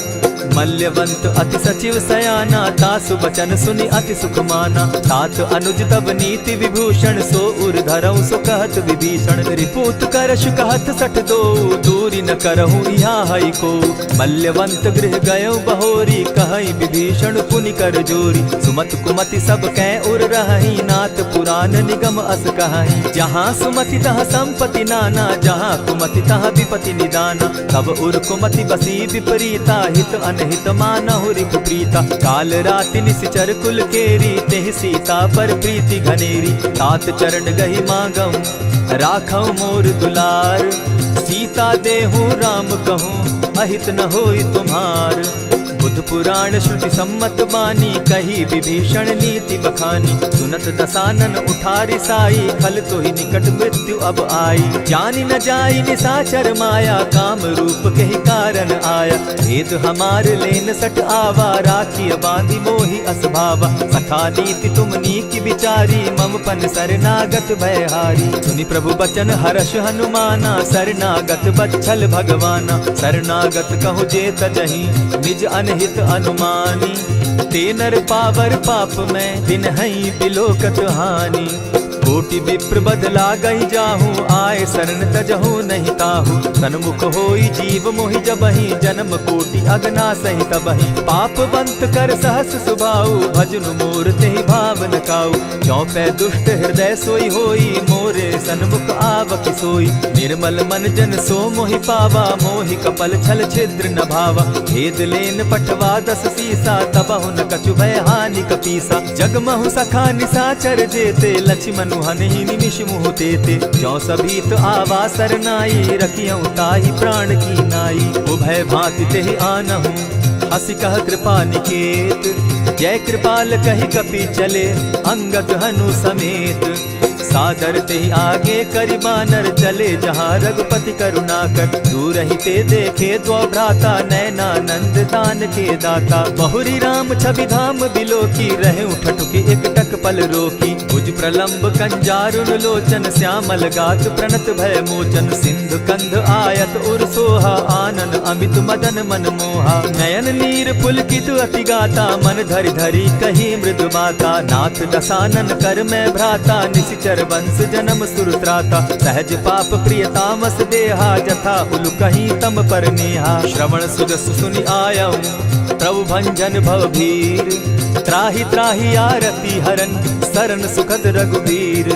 मल्यवंत अति सचिव सयाना, तासु बचन सुनि अति सुख माना। तात अनुज तब नीति विभूषण, सो उर धरऊं सो कहत विभीषण। रिपुत करश कहत सठ दो, दूरी न करहूँ यहाँ हई को। मल्यवंत गृह गयो बहोरी, कहई विभीषण पुनि कर जोरी। सुमत कुमति सब कै उर रहई, नाथ पुराण निगम अस कहई। जहाँ सुमति तहाँ संपत्ति नाना, जहाँ कुमति तहाँ विपति निदाना। तब उर कुमति बसी विपरीता, हित अनहित मानहु रिपु प्रीता। काल राति निशिचर कुल केरी, तेहि सीता पर प्रीति घनेरी। तात चरण गहि मांगऊं, राखऊं मोर दुलार। सीता देहूं राम कहूं, अहित न होई तुम्हार। बुध पुराण श्रुति सम्मत बानी, कही विभीषण नीति बखानी। सुनत दसानन उठारी साई, खल तो ही निकट मृत्यु अब आई। जानी न जाई निशाचर माया, काम रूप के ही कारण आया। भेद हमार लेन सट आवा, राखी बांधी मोहि असभावा। सखा नीति तुम नीति विचारी, मम पन शरणागत भयहारी। सुनि प्रभु बचन हर्ष हनुमाना, शरणागत बच्छल भगवाना। शरणागत कहु जे तजहि, निज अनहित अनुमानी। ते नर पावर पाप में, दिन हई बिलोकत हानि। कोटि विप्र बदला गई जाहूँ, आए शरण तजहू नहीं ताहू। सन्मुख होई जीव मोहि जबहि, जन्म कोटि अगना सही तबहि। पाप बंत कर सहस सुभाऊ, भजनु मोर तेहि भावन काऊ। चौपै दुष्ट हृदय सोई होई, मोरे सन्मुख आवक सोई। निर्मल मन जन सो मोहि पावा, मोहि कपल छल छिद्र न भावा। भेद लेन पठवा 10 सीसा, तबहु न कछु भय हानि कपीसा। जगमहु सखा निसाचर जेते, लक्ष्मनु हनहि निमिष मुह तेते। जो सभीत आवा सरनाई, रखियऊ ताहि प्राण की नाई। उभय भांति तेहि आनहु, हसी कह कृपा निकेत। जय कृपाल कहि कपि चले, अंगद हनु समेत। सादर ते आगे करि बानर चले, जहाँ रघुपति करुणाकर। दूर ही ते देखे द्वौ भ्राता, नैनानंद दान के दाता। बहुरी राम छवि धाम बिलोकी, रहे ठठुकी एक टक पल रोकी। भुज प्रलंब कंजारुन लोचन, श्यामल गात प्रणत भय मोचन। सिंधु कंध आयत उर सोहा, आनन अमित मदन मन मोहा। नयन नीर पुलकित अति गाता, मन धरि धरि कही मृदु बाता। नाथ दसानन कर मैं भ्राता, निशिचर वंश जन्म सुरत्राता। सहज पाप प्रिय तामस देहा, जथा उलु कहीं तम पर नेहा। श्रवण सुजस सुनि आयऊ, प्रभु भंजन भव भीर। त्राहि त्राहि आरती हरन, सरन सुखद रघुबीर।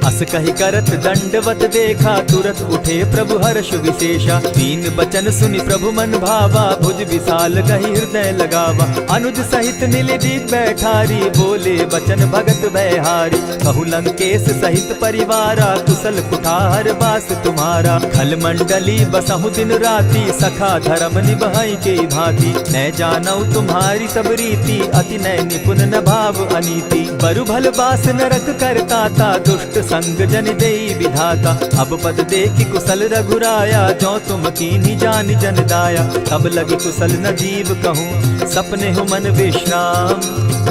अस कहि करत दंडवत देखा, तुरत उठे प्रभु हर्ष विशेषा। दीन बचन सुनि प्रभु मन भावा, भुज विशाल कहि हृदय लगावा। अनुज सहित नीलदीप बैठारी, बोले बचन भगत भयहारी। कहु लंकेश सहित परिवारा, कुशल कुठार बास तुम्हारा। खल मंडली बसहु दिन राति, सखा धर्म निभाई के भांति। न जानऊ तुम्हारी सब रीति, अति नय निपुण न भाव अनीति। बरु भल बास नरक करताता, दुष्ट संग जन देई विधाता। अब पद देखि कुशल रघुराया, जो तुम कीन्ही जानि जन दाया। तब लगी कुशल न जीव कहूँ, सपने हो मन विश्राम।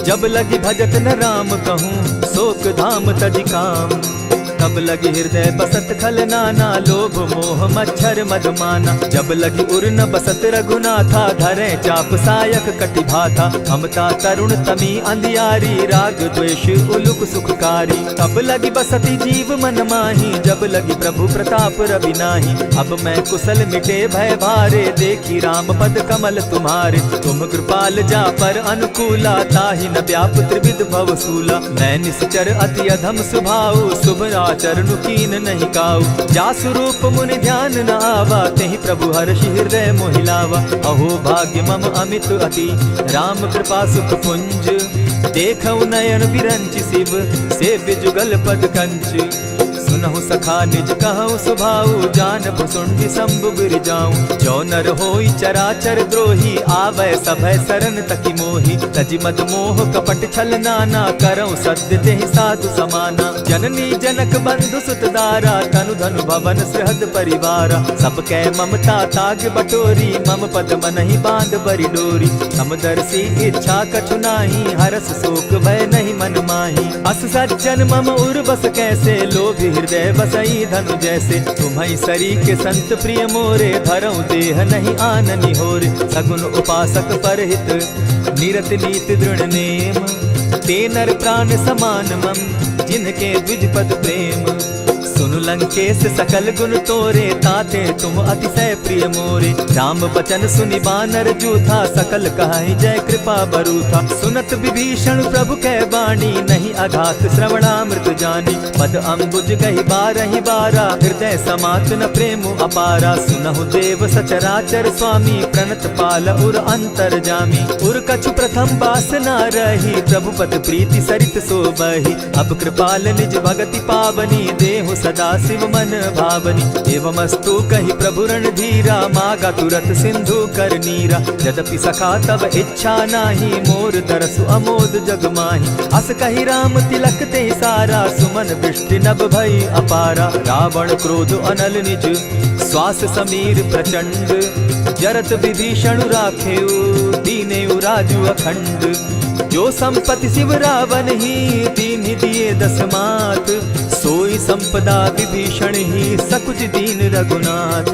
जब लगी भजत न राम कहूँ, शोक धाम तज काम। तब लगी हृदय बसत खल नाना, लोभ मोह मच्छर मद माना। जब लगी उर न बसत रघुनाथा, धरे चाप सायक कटि भाथा। ममता तरुण तमी अंधियारी, राग द्वेष उलुक सुखकारी। तब लगी बसती जीव मन माही, जब लगी प्रभु प्रताप रवि नाही। अब मैं कुशल मिटे भय भारे, देखी राम पद कमल तुम्हारे। तुम कृपाल जा पर अनुकूला, ताहि न व्याप त्रिविध भव सूला। मैं निश्चर अति अधम सुभाऊ, शुभ चरणु कीन नहीं काऊ। जासु रूप मुनि ध्यान न आवा, तेहि प्रभु हर्षि हृदय मोहिलावा। अहो भाग्य मम अमित अति, राम कृपा सुख पुंज। देखऊ नयन बिरंचि शिव, सेव्य जुगल पद कंच। सुनहु सखा निज कहूँ सुभाऊ, जानबु सुंडि शंभु गिर जाऊं। जो नर होई चराचर द्रोही, आवे सभय शरण तकी मोही। तजि मद मोह कपट छल नाना, करऊँ सत्य तेहि साधु समाना। जननी जनक बंधु सुत दारा, तनु धनु भवन सृहद परिवारा। सब कै ममता ताग बटोरी, मम पद मनहि बांध बरि डोरी। समदर्शी इच्छा कछु नाही, हरस शोक भय नहीं मन माही। अस सज्जन मम उर बस कैसे, लोभी हृदय बसई धनु जैसे। तुम्हि सरी के संत प्रिय मोरे, धरऊ देह नहीं आननि होरे। सगुन उपासक परहित, निरत नीति दृढ़ नेम। ते नर प्राण समान मम, जिनके द्विज पद प्रेम। सुनु लंकेश सकल गुण तोरे, ताते तुम अतिशय प्रिय मोरे। राम बचन सुनि बानर जूथा, सकल कहाई जय कृपा बरूथा। सुनत विभीषण प्रभु कै बाणी, नहीं अघात श्रवणामृत जानी। पद अम्बुज कहि बारहि बारा, हृदय समात न प्रेम अपारा। सुनहु देव सचराचर स्वामी, प्रणत पाल उर अंतर जामी। उर कछु प्रथम बास न रही, प्रभु पद प्रीति सरित सोबहि। अब कृपाल निज भगति पावनी, देहु सदा शिव मन भावनी। एवमस्तु कहि प्रभु रणधीरा, मागा तुरत सिंधु कर नीरा। यद्यपि सखा तब इच्छा नाही, मोर तरसु अमोद जग माही। अस कहि राम तिलक ते सारा, सुमन वृष्टि नभ भई अपारा। रावण क्रोध अनल निज, श्वास समीर प्रचंड। जरत विभीषण राखेउ, दीनेउ राजु अखंड। जो संपत्ति शिव रावण ही, दीन्हि दिए 10 मात। सोई संपदा विभीषण ही, सकुच दीन रघुनाथ।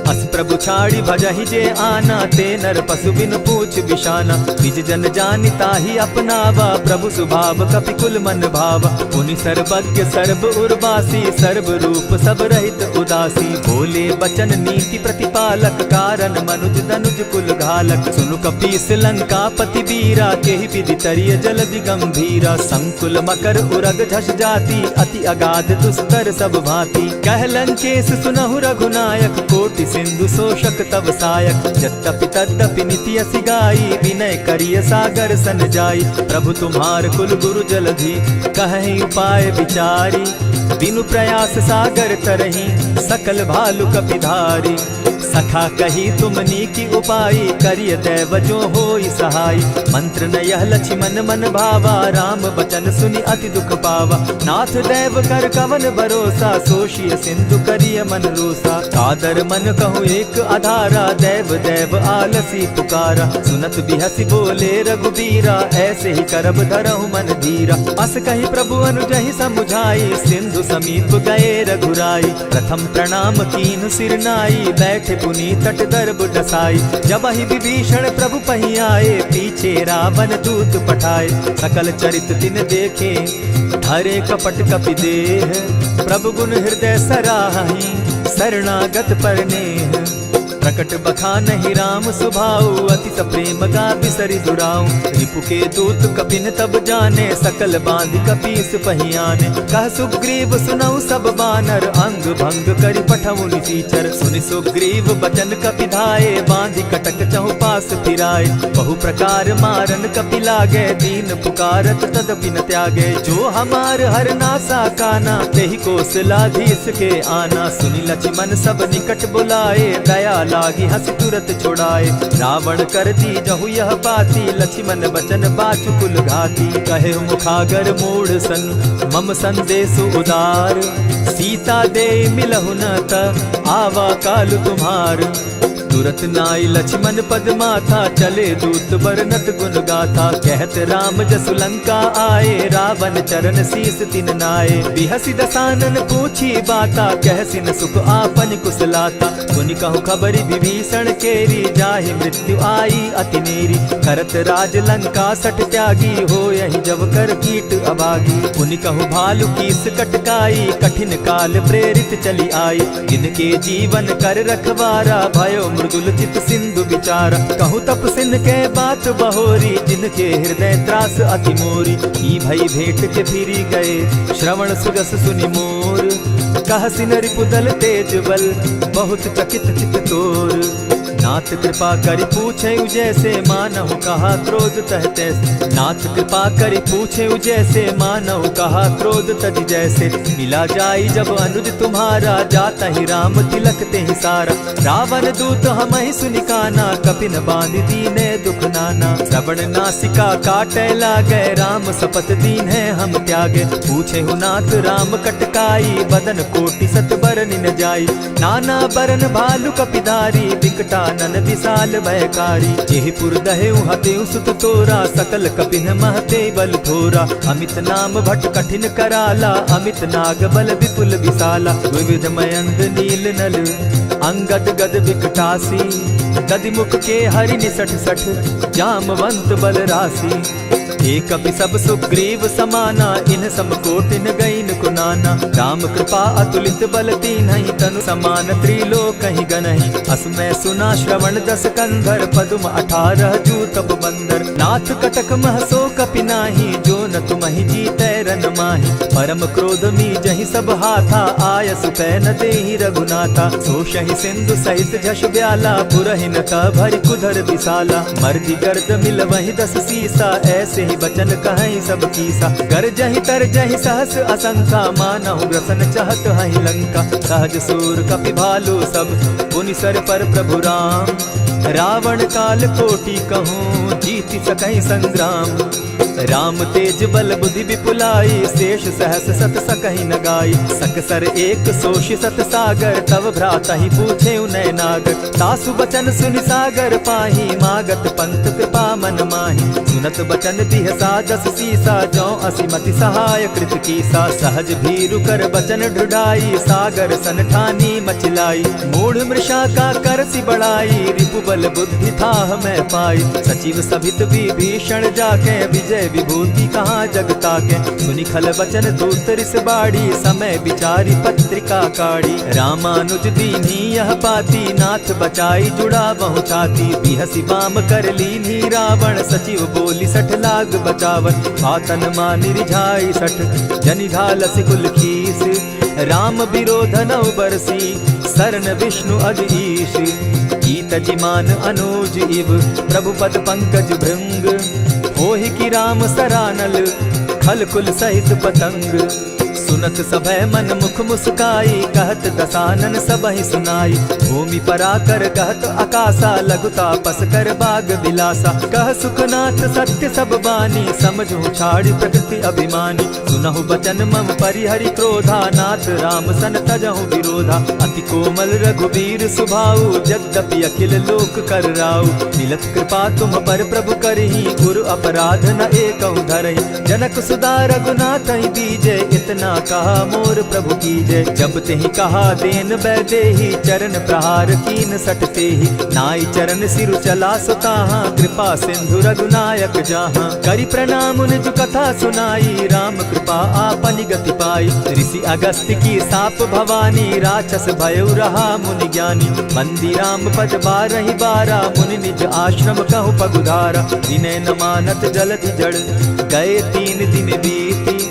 अस प्रभु छाड़ी भजहि जे आना, ते नर पशु बिन पूछ बिशाना। निज जन जानि ताहि अपनावा, प्रभु स्वभाव कपि कुल मन भावा। पुनि सर्वज्ञ सर्व उर्वासी, सर्व रूप सब रहित उदासी। बोले बचन नीति प्रतिपालक, कारण मनुज दनुज कुल घालक। सुनु कपीस लंकापति वीरा, केहि विधि तरिय जलधि गंभीरा। संकुल मकर उरग झष जाति, अति अगाध दुस्तर सब भांति। कह लंकेश सुनहु रघुनायक, कोटि सिंधु शोषक तब सायक। यद्यपि तद्यपि निति असि गाई, विनय करिय सागर सन जाई। प्रभु तुम्हार कुल गुरु जलधि, कहि उपाय विचारी। बिनु प्रयास सागर तरहि, सकल भालु कपिधारी। सखा कही तुमनी की उपाय, करिय दैव जो होई सहाय। मंत्र न यह लक्ष्मण मन भावा, राम बचन सुनि अति दुख पावा। नाथ दैव कर कवन भरोसा, सोषिय सिंधु करिय मन रोसा। कादर मन कहूँ एक आधारा, दैव दैव आलसी पुकारा। सुनत बिहसी बोले रघुबीरा, ऐसे ही करब धरहु मन धीरा। अस कही प्रभु अनुजहि समुझाई, सिंधु समीप गए रघुराई। प्रथम प्रणाम कीन सिर नाई, बैठे पुनी तट दर्ब डसाई। जब ही विभीषण प्रभु पही आए, पीछे रावण दूत पठाए। सकल चरित तिन देखे, हरे कपट कपि देह। प्रभु गुण हृदय सराहि, शरणागत परनेह। प्रकट बखानहि राम सुभाऊ, अति सप्रेम गा बिसरि दुराऊ। रिपु के दूत कपिन तब जाने, सकल बांधि कपीस पहियाने। कह सुग्रीव सुनऊ सब बानर, अंग भंग करि पठऊ निसीचर। सुनि सुग्रीव बचन कपि धाये, बांधि कटक चहु पास फिराए। बहु प्रकार मारन कपि लागे, दीन पुकारत तदपि न त्यागे। जो हमार हर नासा काना, तेहि कौशलाधीश के आना। सुनि लक्ष्मण सब निकट बुलाए, दया लागी हंस तुरत छुड़ाए। रावण कर दी जहु यह बाती, लक्ष्मण बचन बाचु कुल घाती। कहे मुखागर मूढ़ सन, मम संदेश उदार। सीता दे मिलहु न त, आवा काल तुम्हार। तुरत नाई लक्ष्मण पद माथा, चले दूत बरनत गुण गाथा। कहत राम जसु लंका आए, रावण चरण शीस तिन नाए। बिहसि दसानन पूछी बाता, कहसिन सुख आपन कुशलाता। सुनि कहु खबरि विभीषण केरी, जाहि मृत्यु आई अति नेरी। करत राज लंका सठ त्यागी, हो यही जब कर कीट अभागी। सुनि कहु भालु कीस कटकाई, कठिन काल प्रेरित चली आई। जिनके जीवन कर रखवारा, भयो मृदुल चित सिंधु विचारा। कहु तप सिन के बात बहोरी, जिनके हृदय त्रास अति मोरी। की भई भेंट के फिरी गए, श्रवण सुजस सुनि मोर। कह सिन रिपुदल तेज बल, बहुत चकित चित तोर। नाथ कृपा करि पूछे जैसे, मानहु कहा क्रोध तह तैसे। नाथ कृपा करि पूछे जैसे, मानहु कहा क्रोध तज जैसे। मिला जाई जब अनुज तुम्हारा, जाता ही राम तिलक ते ही सारा। रावण दूत हम ही सुनि काना, कपिन बांधि दीने दुख नाना। श्रवण नासिका काटे लागे, राम सपत दीन है हम त्यागे। पूछे हु नाथ राम कटकाई, बदन कोटि सत बरन न जाई। नाना बरन भालु कपिधारी, विकटा नन विशाल भयकारी। जेहिपुर दहेउ हतेउ सुत तोरा, सकल कपिन महते बल थोरा। अमित नाम भट कठिन कराला, अमित नाग बल विपुल विशाला। विविध मयंद नील नल, अंगद गद विकटासी। गद मुख के हरि निसठ सठ, जामवंत बल राशि। एक कपि सब सुग्रीव समाना, इन सम कोटिन गईन कुनाना। राम कृपा अतुलित बल तीन्हि, तनु समान त्रिलोकहि गनहि। असमय सुना श्रवण दस कंधर, पदुम 18 जूतब बंदर। नाथ कटक महसो कपि नाही, जो न तुमहि जीतै रन माहि। परम क्रोध मी जहि सब हाथा, आयसु पै न देहि रघुनाथा। सोषहि सिंधु सहित झष ब्याला, पुरहिन त भरि कुधर विशाला। मर्दि गर्द मिल वहि 10 सीसा, ऐसे ही बचन कहीं सब कीसा। कर जहि तर जहि सहस असंखा, मानहु ग्रसन चाहत हहि लंका। सहज सूर कपि भालु सब, पुनि सर पर प्रभु राम। रावण काल कोटि कहूँ, जीति सकहि संग्राम। राम तेज बल बुद्धि विपुलाई, शेष सहस सत सकहि न गाई। सकसर एक सोष सत सागर, तव भ्राता ही पूछे उनय नागर। तासु बचन सुनि सागर पाही, मागत पंत कृपा मन माही। सुन सुनत बचन बिहसा जस सीसा, जौ असीमति सहाय कृत कीसा। सहज भीरु कर बचन ढुढ़ाई, सागर सन ठानी मचिलाई। मूढ़ मृषा का करसी बढ़ाई, रिपु बल बुद्धि थाह मैं पाई। सचिव सभित विभीषण जाके, विजय विभूति कहाँ जगता के। सुनि खल बचन दूत रिस बाड़ी, समय विचारी पत्रिका काढ़ी। रामानुज दीन्ही यह पाती, नाथ बचाई जुड़ा बहु छाती। बिहसी बाम कर लीन्ही रावण, सचिव बोली 60 लाग बचावन। आतन मानि रिझाई 60, जनि ढालसि कुल खीस। राम विरोध नौ बरसी, शरण विष्णु अज ईश। कीत जिमान अनुज इव, प्रभु पद पंकज भृंग। होहि की राम सरानल, खल कुल सहित पतंग। सुनत सभय मन मुख मुस्काई, कहत दसानन सबहि सुनाई। भूमि पराकर कहत आकाशा, लघुता पस कर बाग बिलासा। कह सुखनाथ सत्य सब बानी, समझू छाड़ प्रकृति अभिमानी। सुनहु बचन मम परिहरि क्रोधा, नाथ राम सन तजहु विरोधा। अति कोमल रघुबीर सुभाऊ, यद्यपि अखिल लोक कर राऊ। मिलत कृपा तुम पर प्रभु करही, गुरु अपराध न एकहु धरहि। जनक सुदा रघुनाथ बीजे, इतना कहा मोर प्रभु की जय। जब तेहि कहा देन बैदेही, चरण प्रहार कीन सटते ही। नाई चरण सिरु चला सुताहा, कृपा सिंधु रघुनायक जाहा। करि प्रणाम निज कथा सुनाई, राम कृपा आपनि गति पाई। ऋषि अगस्त्य की साप भवानी, राक्षस भयउ रहा मुनि ज्ञानी। बंदी राम पद बारहि बारा, मुनि निज आश्रम कहु पगुधारा। विनय न मानत जलधि जड़, गए 3 दिन बीती।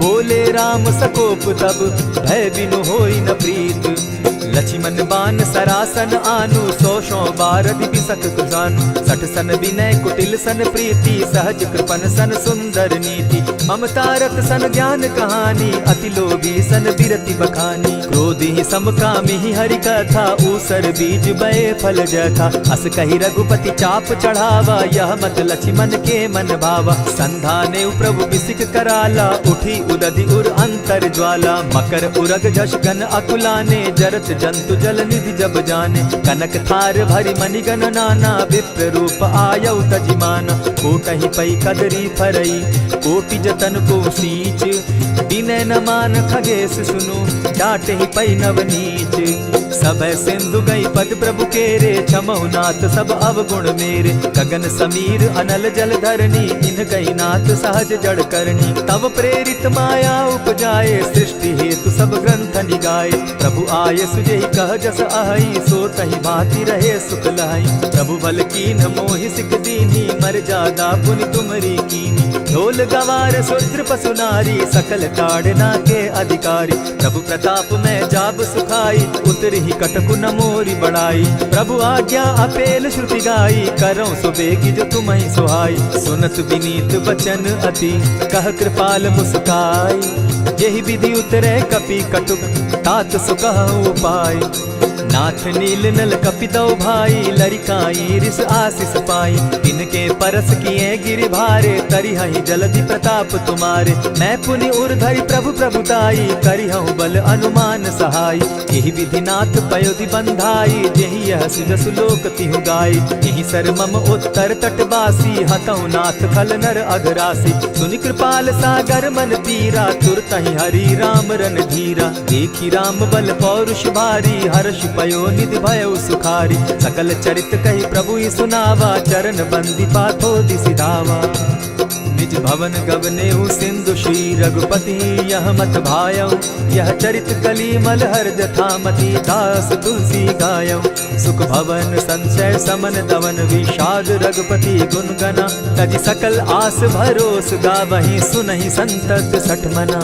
बोले राम सकोप तब, भय बिनु होई न प्रीत। लक्ष्मण बान सरासन आनु, 100 बारधि बिसक कुजानु। 60 सन विनय कुटिल सन प्रीति, सहज कृपन सन सुंदर नीति। ममता रत सन ज्ञान कहानी, अति लोभी सन बिरति बखानी। क्रोधि समकामी हरि कथा, ऊसर बीज बये फल जथा। अस कही रघुपति चाप चढ़ावा, यह मत लक्ष्मण के मन भावा। संधाने प्रभु बिसिक कराला, उठी उदधि उर अंतर ज्वाला। मकर उरग झष घन अकुलाने, जरत जंतु जल निधि जब जाने। कनक थार भरी मणिगण नाना, विप्र रूप आयौ तजिमाना। कोटहि पै कदरी फरई, कोटि जतन को सींच। विनय न मान खगेश सुनु, डांटहि पै नवनीच। सब सिंधु गई पद प्रभु केरे, क्षमहु नाथ सब अवगुण मेरे। गगन समीर अनल जल धरनी, इन कही नाथ सहज जड़ करनी। तब प्रेरित माया उपजाए, सृष्टि हेतु सब ग्रंथ निगाए। प्रभु आय सुजेहि कह जस अहई, सो तहि भांति रहे सुख लहई। प्रभु बल कीन मोहि सिख दीनी, मर्यादा पुनि तुमरी कीनी। ढोल गवार शूद्र पशु नारी, सकल ताड़ना के अधिकारी। प्रभु प्रताप में जाब सुखाई, उतरहि कटकु न मोरी बड़ाई। प्रभु आज्ञा अपेल श्रुति गाई, करौ सो बेगी जो तुम्हि सुहाई। सुनत विनीत बचन अति, कह कृपाल मुस्काई। यही विधि उतरे कपि कटुक, तात सुकहु उपाय। नाथ नील नल कपितौ भाई, लरिकाई रिस आशीष पाई। इनके परस किए गिरि भारे, तरिहहि जलधि प्रताप तुम्हारे। मैं पुनि उर्धरि प्रभु प्रभुताई, करिहु बल अनुमान सहाय। यही विधि नाथ पयोधि बंधाई, जेहि यह सुजसु लोक तिहु गाई। यही सर मम उत्तर तटवासी, हतौ नाथ खल नर अघरासी। सुनि कृपाल सागर मन तीरा, तुरतहि हरि राम रन धीरा। देखी राम बल पौरुष भारी, हर्ष पयो निधि भयउ सुखारी। सकल चरित कही प्रभु ही सुनावा, चरण बंदी पाथो दिसि धावा। निज भवन गवनेहु सिंधु श्री रघुपति, यह मत भायऊ। यह चरित कली मलहर जथामति, दास तुलसी गायऊ। सुख भवन संशय समन दवन, विषाद रघुपति गुण गना। तज सकल आस भरोस, गावहि सुनहि संतत 60 मना।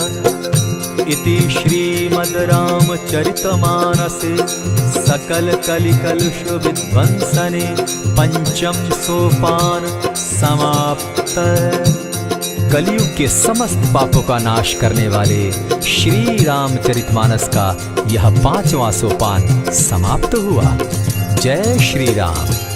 इति श्रीमद् रामचरितमानसे, सकल कलिकलुष विध्वंसने। पंचम सोपान समाप्त। कलयुग के समस्त पापों का नाश करने वाले श्री रामचरितमानस का यह 5वां सोपान समाप्त हुआ। जय श्री राम।